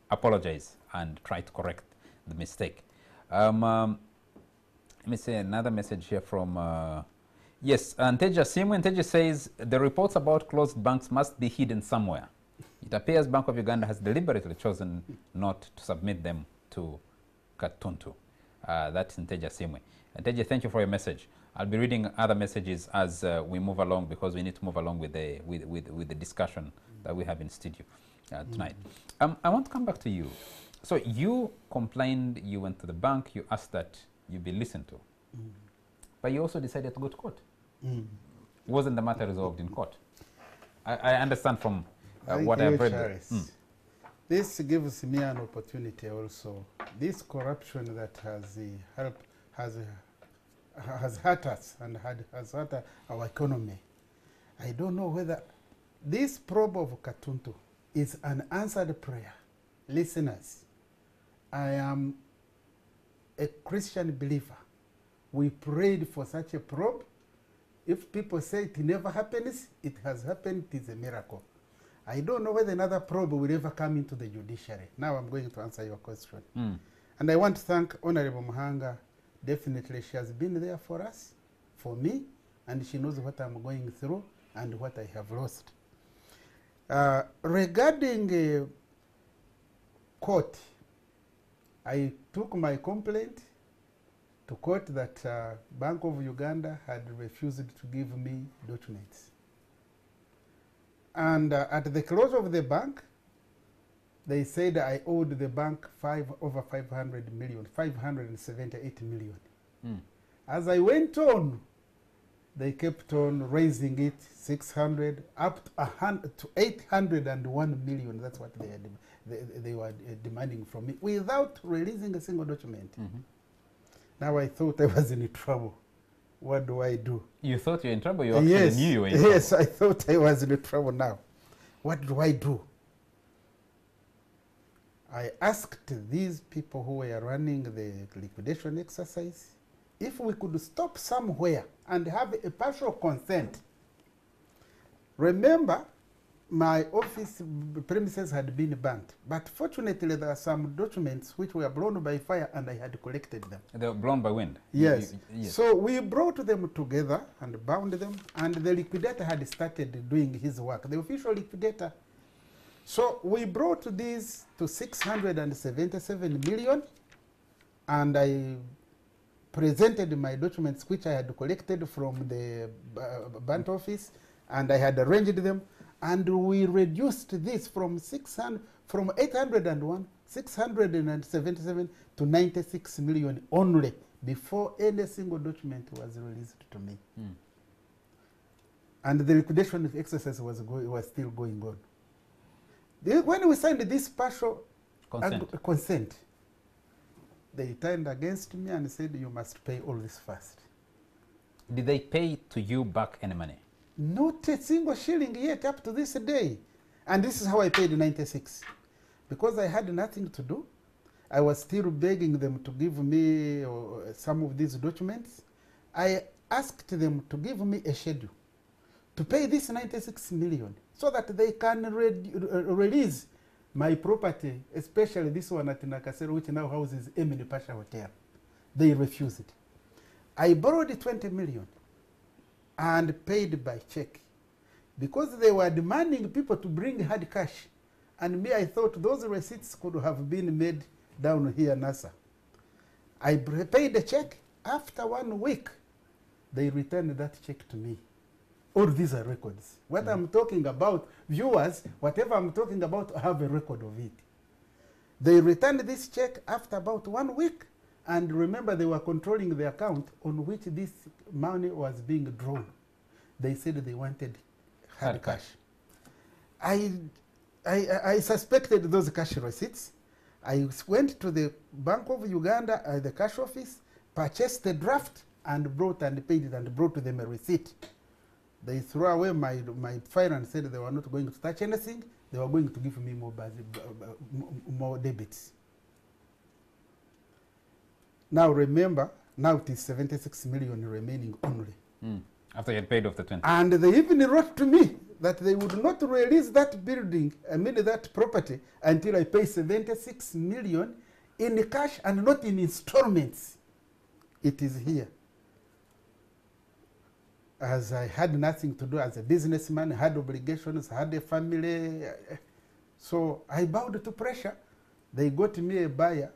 apologize and try to correct the mistake. Let me say another message here from yes, Nteja Simu. Nteja says the reports about closed banks must be hidden somewhere. It appears Bank of Uganda has deliberately chosen not to submit them to Katuntu. That's Nteja Simwe. Nteja, thank you for your message. I'll be reading other messages as we move along, because we need to move along with the discussion that we have in studio tonight. I want to come back to you. So you complained, you went to the bank, you asked that you be listened to. But you also decided to go to court. Wasn't the matter resolved in court? I understand from what I've read. This gives me an opportunity also. This corruption that has hurt us and has hurt our economy. I don't know whether this probe of Katuntu is an answered prayer. Listeners, I am a Christian believer. We prayed for such a probe. If people say it never happens, it has happened, it is a miracle. I don't know whether another probe will ever come into the judiciary. Now I'm going to answer your question. And I want to thank Honorable Mohanga. Definitely she has been there for us, for me, and she knows what I'm going through and what I have lost. Regarding court, I took my complaint to court that Bank of Uganda had refused to give me documents. And at the close of the bank, they said I owed the bank over 500 million, 578 million. As I went on, they kept on raising it 600 up to 801 million. That's what they were demanding from me without releasing a single document. Now I thought I was in trouble. What do I do? You thought you were in trouble? You actually knew you were in trouble. Yes, I thought I was in trouble now. What do I do? I asked these people who were running the liquidation exercise if we could stop somewhere and have a partial consent. Remember, my office premises had been burnt, but fortunately there are some documents which were blown by fire and I had collected them. They were blown by wind? Yes. Yes. So we brought them together and bound them, and the liquidator had started doing his work, the official liquidator. So we brought these to 677 million, and I presented my documents which I had collected from the Bant office, and I had arranged them, and we reduced this from 801, 677 to 96 million only before any single document was released to me. And the liquidation exercise was still going on. When we signed this partial consent, they turned against me and said, you must pay all this first. Did they pay to you back any money? Not a single shilling yet up to this day. And this is how I paid 96. Because I had nothing to do, I was still begging them to give me some of these documents. I asked them to give me a schedule to pay this 96 million so that they can release my property, especially this one at Nakasero, which now houses Emily Pasha Hotel. They refused it. I borrowed 20 million and paid by check because they were demanding people to bring hard cash. And me, I thought those receipts could have been made down here in NASA. I paid the check. After 1 week, they returned that check to me. All these are records. What I'm talking about, viewers, whatever I'm talking about, I have a record of it. They returned this check after about 1 week. And remember, they were controlling the account on which this money was being drawn. They said they wanted hard cash. I suspected those cash receipts. I went to the Bank of Uganda, the cash office, purchased the draft, and brought and paid it and brought to them a receipt. They threw away my file and said they were not going to touch anything. They were going to give me more debits. Now remember, now it is 76 million remaining only. After you had paid off the 20. And they even wrote to me that they would not release that building, that property, until I pay 76 million in cash and not in installments. It is here. As I had nothing to do as a businessman, had obligations, had a family. So I bowed to pressure. They got me a buyer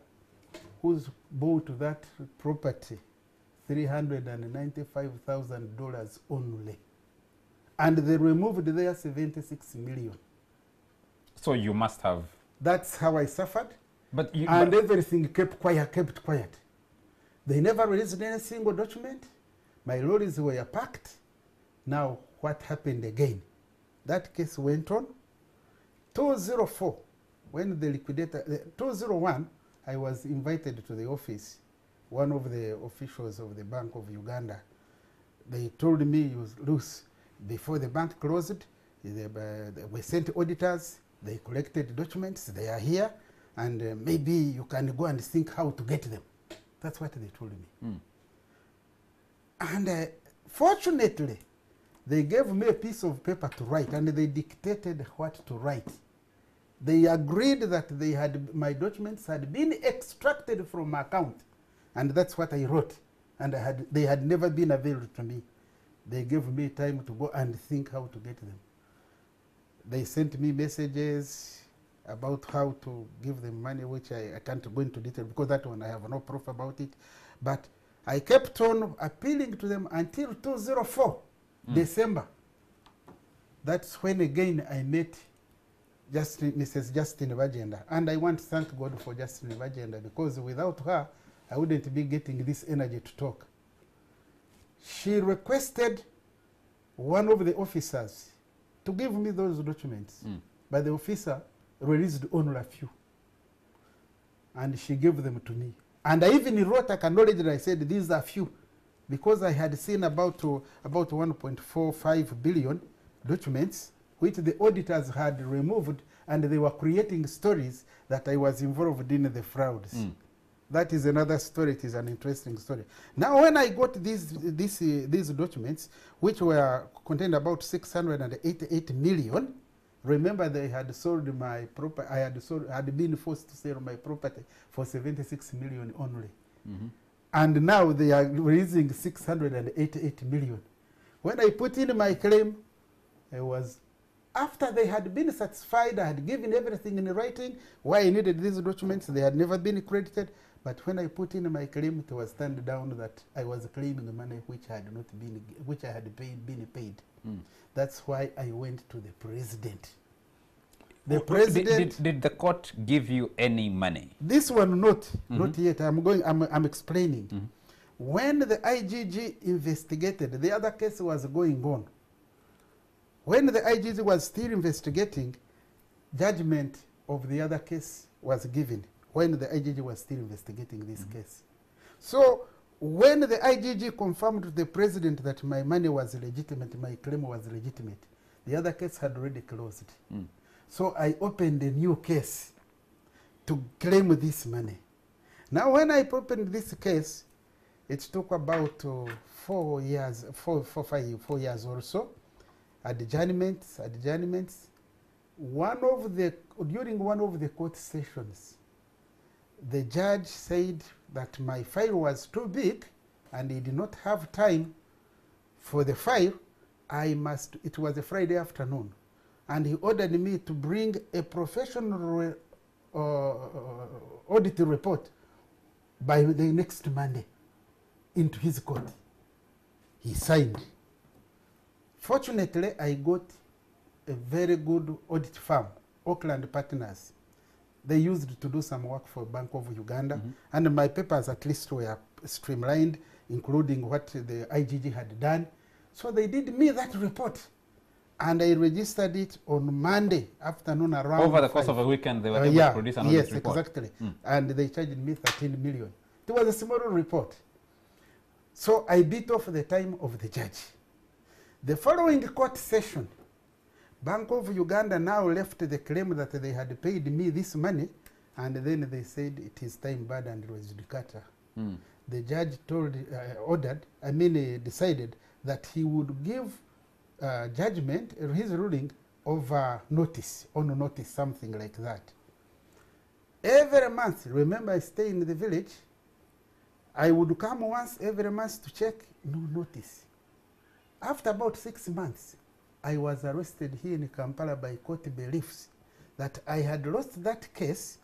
who's bought that property, $395,000 only. And they removed their 76 million. So you must have. That's how I suffered. But everything kept quiet. They never released any single document. My lorries were packed. Now, what happened again? That case went on. 204, when the liquidator, 201, I was invited to the office, one of the officials of the Bank of Uganda. They told me, Luce, before the bank closed, we sent auditors, they collected documents, they are here, and maybe you can go and think how to get them. That's what they told me. And fortunately, they gave me a piece of paper to write, and they dictated what to write. They agreed that my documents had been extracted from my account, and that's what I wrote. And they had never been available to me. They gave me time to go and think how to get them. They sent me messages about how to give them money, which I can't go into detail because that one I have no proof about it. But I kept on appealing to them until 204, December. That's when again I met Mrs. Justine Bagenda. And I want to thank God for Justine Bagenda because without her, I wouldn't be getting this energy to talk. She requested one of the officers to give me those documents. But the officer released only a few. And she gave them to me. And I even wrote, acknowledged, I said, these are few. Because I had seen about 1.45 billion documents, which the auditors had removed, and they were creating stories that I was involved in the frauds. That is another story. It is an interesting story. Now, when I got these documents, which were contained about 688 million, remember they had sold my property. I had been forced to sell my property for 76 million only. And now they are raising 688 million. When I put in my claim, I was, after they had been satisfied, I had given everything in writing, why I needed these documents, they had never been credited, But when I put in my claim, it was turned down that I was claiming money which had not been, which I had been paid. That's why I went to the president. The president. Did the court give you any money? This one not yet. I'm explaining. When the IGG investigated, the other case was going on. When the IGG was still investigating, judgment of the other case was given when the IGG was still investigating this case. So when the IGG confirmed to the president that my money was legitimate, my claim was legitimate, the other case had already closed. So I opened a new case to claim this money. Now when I opened this case, it took about 4 years, 4 years or so. Adjournments. During one of the court sessions, the judge said that my file was too big and he did not have time for the file. It was a Friday afternoon, and he ordered me to bring a professional audit report by the next Monday into his court. He signed. Fortunately, I got a very good audit firm, Auckland Partners. They used to do some work for Bank of Uganda, and my papers at least were streamlined, including what the IGG had done. So they did me that report, and I registered it on Monday afternoon around Over the course of a weekend, they were able to produce an audit report. Yes, exactly. And they charged me 13 million. It was a small report. So I beat off the time of the judge. The following court session, Bank of Uganda now left the claim that they had paid me this money, and then they said it is time barred and judicata. The judge decided that he would give judgment, his ruling, over notice, on notice, something like that. Every month, remember I stay in the village, I would come once every month to check, no notice. After about 6 months, I was arrested here in Kampala by court beliefs that I had lost that case.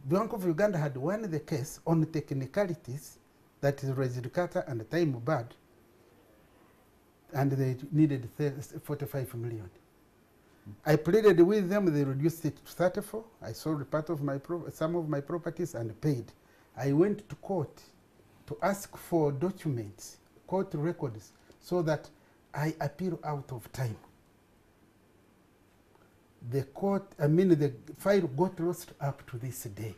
Bank of Uganda had won the case on technicalities, that is judicata and time barred, and they needed 45 million. I pleaded with them, they reduced it to 34. I sold part of some of my properties and paid. I went to court to ask for documents, court records, so that I appeal out of time. The file got lost up to this day.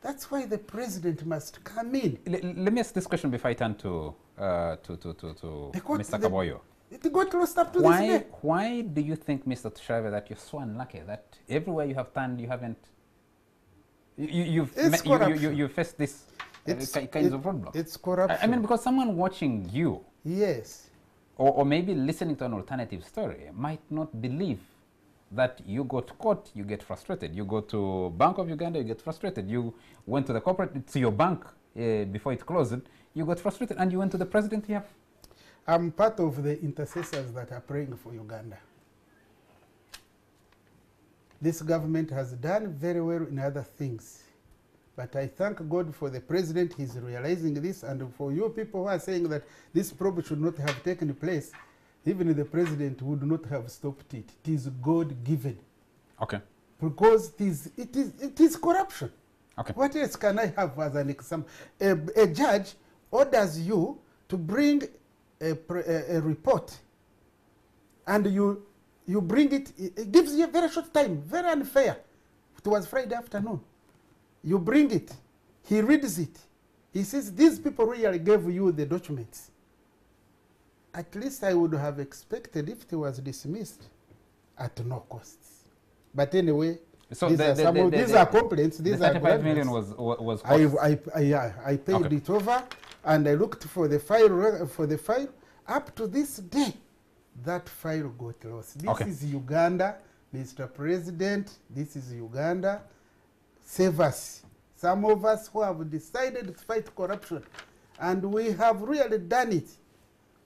That's why the president must come in. Let me ask this question before I turn to Mr. Kaboyo. It got lost up to this day. Why do you think, Mr. Tusharave, that you're so unlucky that everywhere you have turned, you haven't... You faced this kinds of roadblocks? It's corruption. I mean, because someone watching you... Yes. Or maybe listening to an alternative story might not believe that you go to court, you get frustrated. You go to Bank of Uganda, you get frustrated. You went to the corporate, to your bank before it closed, you got frustrated, and you went to the president here. I'm part of the intercessors that are praying for Uganda. This government has done very well in other things. But I thank God for the president, he's realizing this, and for you people who are saying that this probe should not have taken place, even the president would not have stopped it. It is God-given. Okay. Because it is corruption. Okay. What else can I have as an example? A judge orders you to bring a report, and you bring it, it gives you a very short time, very unfair. It was Friday afternoon. You bring it, he reads it. He says, these people really gave you the documents. At least I would have expected if it was dismissed at no costs. But anyway, so these are complaints. These the 35 million was cost. I paid it over, and I looked for the file. Up to this day, that file got lost. This is Uganda, Mr. President. This is Uganda. Save us. Some of us who have decided to fight corruption, and we have really done it.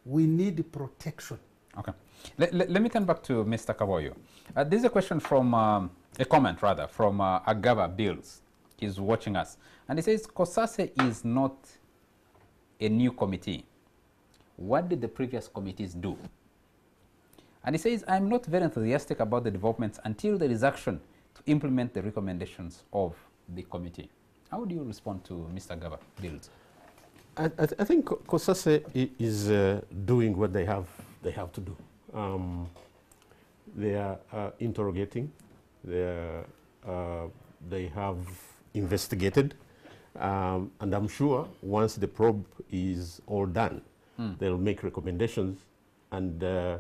We need protection. Okay. Let me turn back to Mr. Kaboyo. This is a question from, a comment rather, from Agaba Bills. is watching us. And he says, COSASE is not a new committee. What did the previous committees do? And he says, I'm not very enthusiastic about the developments until there is action to implement the recommendations of the committee. How do you respond to Mr. Gaba Bills? I think COSASE is doing what they have to do. They are interrogating. They have investigated, and I'm sure once the probe is all done, they'll make recommendations, and a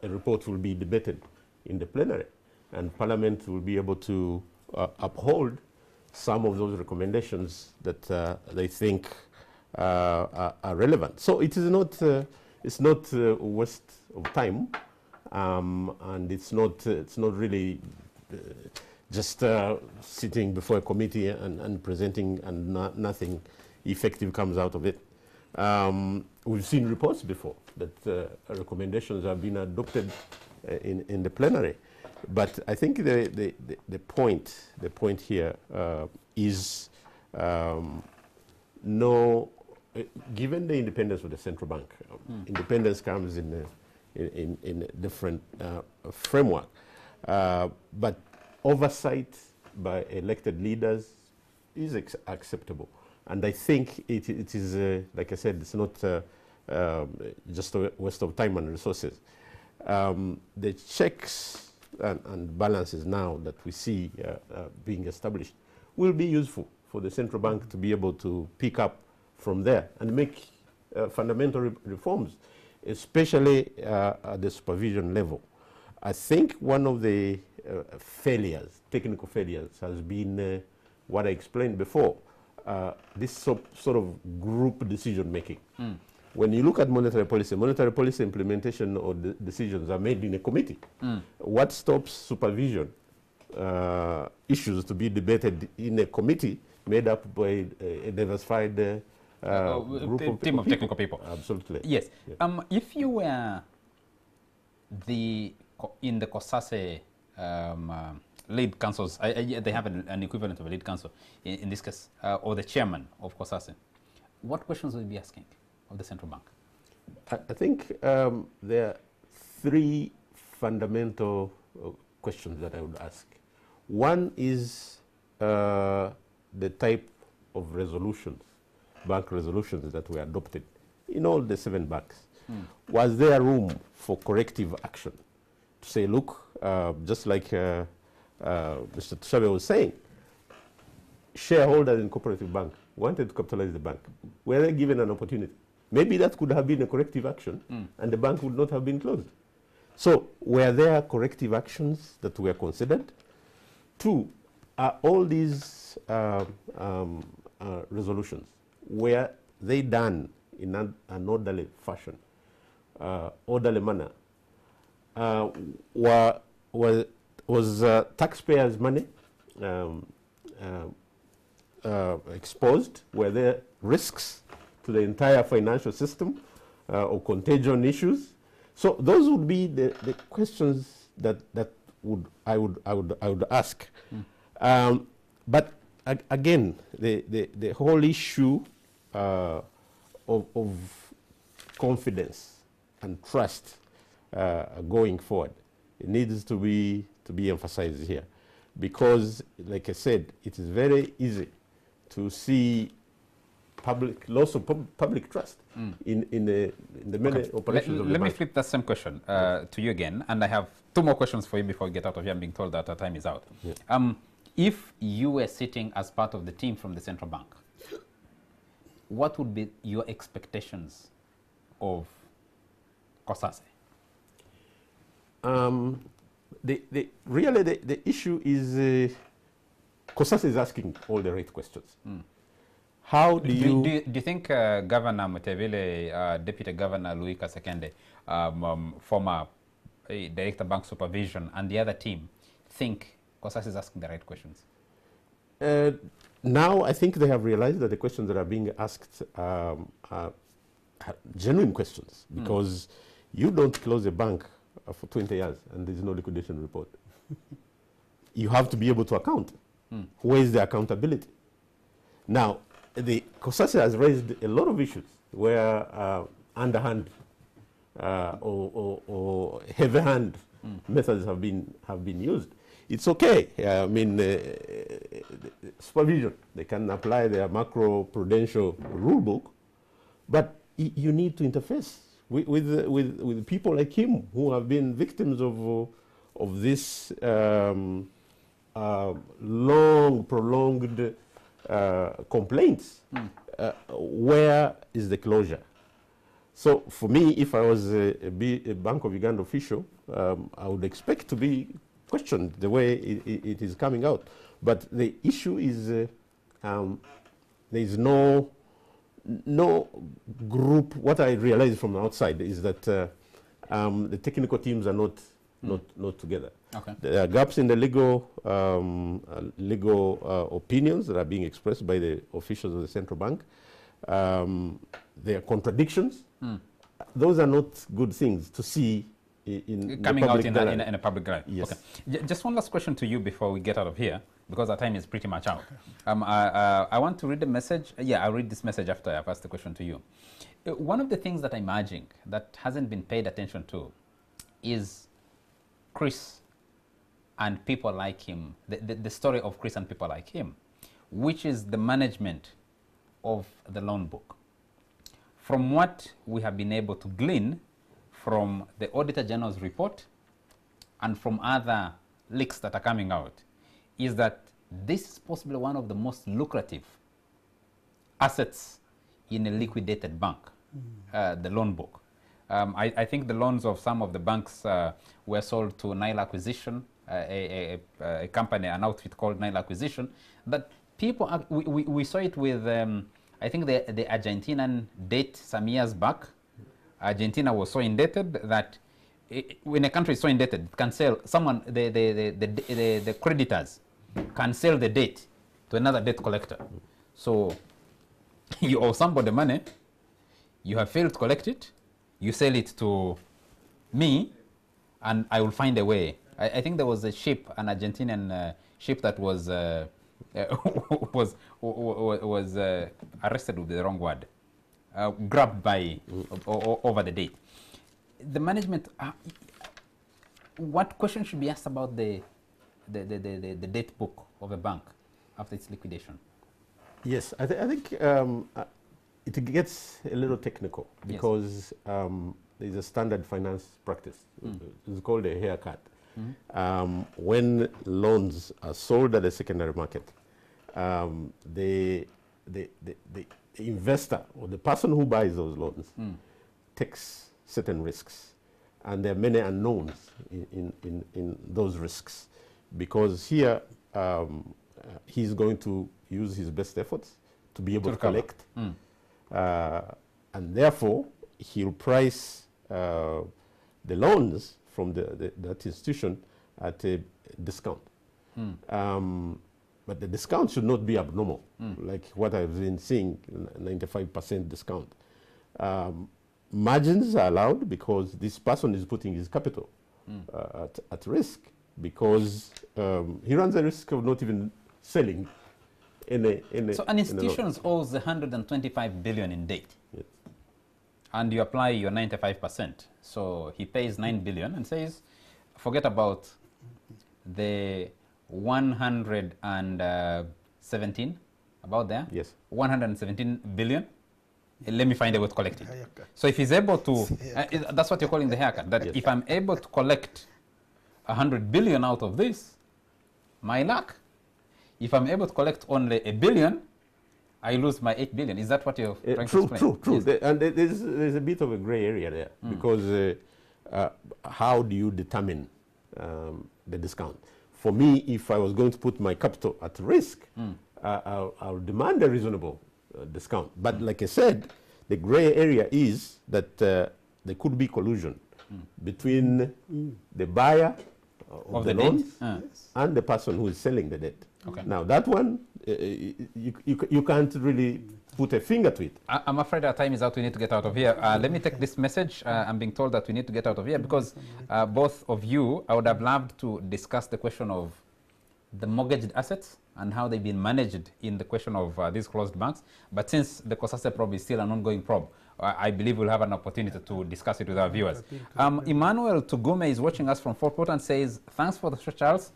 report will be debated in the plenary, and Parliament will be able to uphold some of those recommendations that they think are relevant. So it is not it's not a waste of time, and it's not really just sitting before a committee and presenting, and nothing effective comes out of it. We've seen reports before that recommendations have been adopted in the plenary, but I think the point here is given the independence of the central bank, independence comes in a different framework, but oversight by elected leaders is acceptable. And I think it is, like I said, it's not just a waste of time and resources. The checks and balances now that we see being established will be useful for the central bank to be able to pick up from there and make fundamental reforms, especially at the supervision level. I think one of the technical failures, has been what I explained before, this sort of group decision making. When you look at monetary policy implementation or decisions are made in a committee. What stops supervision issues to be debated in a committee made up by a diversified team of technical people? Absolutely. Yes. Yeah. If you were in the COSASE lead councils, they have an equivalent of a lead council in this case, or the chairman of COSASE, what questions would you be asking of the central bank? I think there are three fundamental questions that I would ask. One is the type of resolutions, bank resolutions that were adopted in all the 7 banks. Was there room for corrective action? To say, look, just like Mr. Tushabe was saying, shareholders in cooperative bank wanted to capitalize the bank. Were they given an opportunity? Maybe that could have been a corrective action, and the bank would not have been closed. So were there corrective actions that were considered? 2, are all these resolutions, were they done in an orderly fashion, orderly manner? Was taxpayers' money exposed? Were there risks to the entire financial system or contagion issues? So those would be the questions that I would ask. But again, the whole issue of confidence and trust going forward, it needs to be emphasized here, because, like I said, it is very easy to see loss of public trust in the many operations of the bank. Let me flip that same question to you again, and I have 2 more questions for you before we get out of here. I'm being told that our time is out. Yeah. If you were sitting as part of the team from the central bank, what would be your expectations of COSASE? Really, the issue is COSASE is asking all the right questions. How do you think Governor Mutevile, Deputy Governor Louis Kasekende, former Director Bank Supervision, and the other team think COSASE is asking the right questions? Now I think they have realized that the questions that are being asked are genuine questions, because you don't close a bank for 20 years and there's no liquidation report. You have to be able to account Where is the accountability? Now, the COSASE has raised a lot of issues where underhand or heavy-hand methods have been used. It's okay. I mean, supervision. They can apply their macro-prudential rule book, but you need to interface with people like him who have been victims of this long, prolonged complaints. Where is the closure? So for me, if I was a Bank of Uganda official, I would expect to be questioned the way it is coming out. But the issue is there is no group. What I realize from outside is that the technical teams are not together. Okay. There are gaps in the legal opinions that are being expressed by the officials of the central bank. There are contradictions. Those are not good things to see coming out in a public gallery. Yes. Okay. Just one last question to you before we get out of here, because our time is pretty much out. I want to read the message. Yeah, I'll read this message after I've asked the question to you. One of the things that I'm urging that hasn't been paid attention to is Chris and people like him, the story of Chris and people like him, which is the management of the loan book. From what we have been able to glean from the Auditor General's report and from other leaks that are coming out, is that this is possibly one of the most lucrative assets in a liquidated bank, the loan book. I think the loans of some of the banks were sold to Nile Acquisition, a company, an outfit called Nile Acquisition, that people, we saw it with, I think the Argentinian debt some years back. Argentina was so indebted that when a country is so indebted, it can sell someone, the creditors can sell the debt to another debt collector. So you owe somebody money, you have failed to collect it, you sell it to me, and I will find a way. I think there was a ship, an Argentinian ship that was arrested with the wrong word, grabbed by over the date. The management. What question should be asked about the debt book of a bank after its liquidation? Yes, I think it gets a little technical because there's a standard finance practice. It's called a haircut. When loans are sold at the secondary market, the investor or the person who buys those loans takes certain risks, and there are many unknowns in those risks, because here he's going to use his best efforts to be able to collect, and therefore he'll price the loans from that institution at a discount. But the discount should not be abnormal, like what I've been seeing, 95% discount. Margins are allowed because this person is putting his capital at risk, because he runs the risk of not even selling So an institution owes 125 billion in debt. Yes. And you apply your 95%. So he pays 9 billion and says, forget about the 117, about there? Yes. 117 billion. Let me find a way to collect it. So if he's able to, that's what you're calling the haircut, that if I'm able to collect 100 billion out of this, my luck. If I'm able to collect only $1 billion, I lose my 8 billion. Is that what you're trying to explain? True. Yes. And there's a bit of a gray area there, because how do you determine the discount? For me, if I was going to put my capital at risk, I'll demand a reasonable discount. But like I said, the gray area is that there could be collusion between the buyer of the loans and the person who is selling the debt. Okay. Now that one, you can't really put a finger to it. I'm afraid our time is out. We need to get out of here. Let me take this message. I'm being told that we need to get out of here because both of you, I would have loved to discuss the question of the mortgaged assets and how they've been managed in the question of these closed banks. But since the COSASE probe is still an ongoing probe, I believe we'll have an opportunity to discuss it with our viewers. Emmanuel Tugume is watching us from Fort Portal and says, thanks for the show, Charles.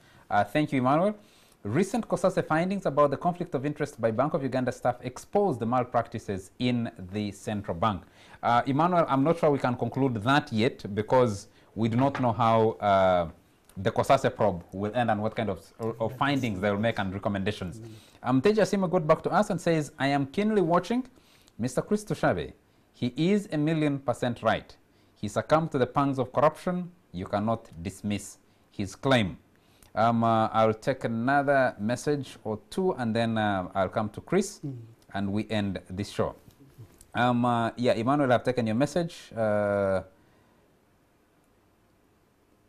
Thank you, Emmanuel. Recent COSASE findings about the conflict of interest by Bank of Uganda staff exposed the malpractices in the central bank. Emmanuel, I'm not sure we can conclude that yet because we do not know how the COSASE probe will end and what kind of findings they will make and recommendations. Teja Sima got back to us and says, I am keenly watching Mr. Chris Tushabe. He is 1,000,000% right. He succumbed to the pangs of corruption. You cannot dismiss his claim. I'll take another message or two and then I'll come to Chris and we end this show. Yeah, Emmanuel, I've taken your message.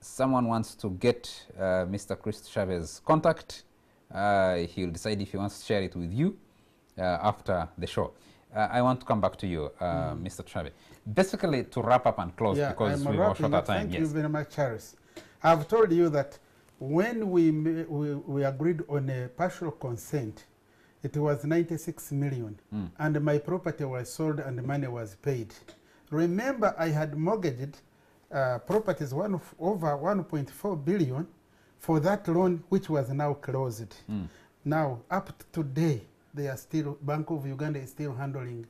Someone wants to get Mr. Chris Tushabe's contact. He'll decide if he wants to share it with you after the show. I want to come back to you, Mr. Tushabe. Basically, to wrap up and close because we were short of time. Thank you very much, Charles. I've told you that when we agreed on a partial consent, it was 96 million, and my property was sold and the money was paid. Remember, I had mortgaged properties over 1.4 billion for that loan, which was now closed. Now, up to today, they are still, Bank of Uganda is still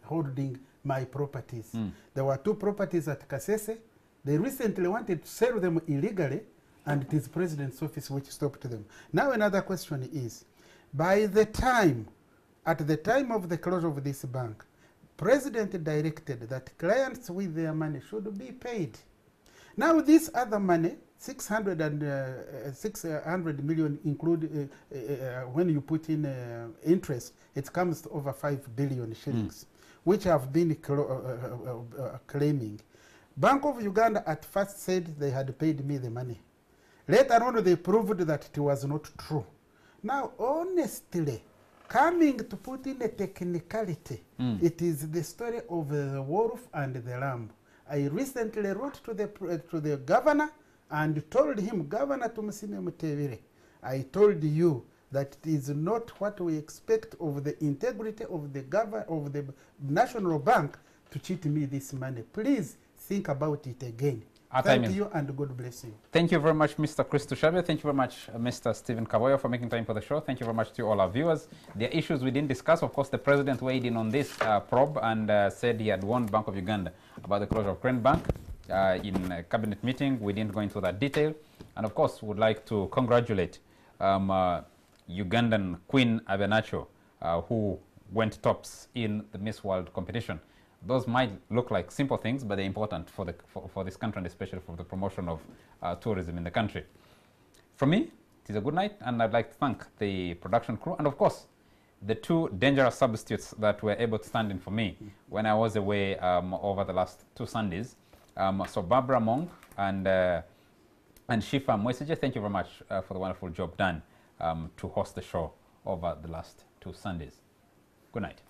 holding my properties. There were 2 properties at COSASE. They recently wanted to sell them illegally, and it is President's office which stopped them. Now another question is, by the time, at the time of the closure of this bank, President directed that clients with their money should be paid. Now this other money, 600 million include, when you put in interest, it comes to over 5 billion shillings, which have been claiming. Bank of Uganda at first said they had paid me the money. Later on, they proved that it was not true. Now, honestly, coming to put in a technicality, it is the story of the wolf and the lamb. I recently wrote to the governor and told him, Governor Tumusime Mutebire, I told you that it is not what we expect of the integrity of the National Bank to cheat me this money. Please think about it again. Thank you and God bless you. Thank you very much, Mr. Chris Tushabe. Thank you very much, Mr. Stephen Kaboyo, for making time for the show. Thank you very much to all our viewers. There are issues we didn't discuss. Of course, the president weighed in on this probe and said he had warned Bank of Uganda about the closure of Crane Bank in a cabinet meeting. We didn't go into that detail. And of course, would like to congratulate Ugandan Queen Abenacho, who went tops in the Miss World competition. Those might look like simple things, but they're important for this country and especially for the promotion of tourism in the country. From me, it is a good night, and I'd like to thank the production crew and, of course, the 2 dangerous substitutes that were able to stand in for me when I was away over the last 2 Sundays. So Barbara Mong and Shifa Mweseje, thank you very much for the wonderful job done to host the show over the last 2 Sundays. Good night.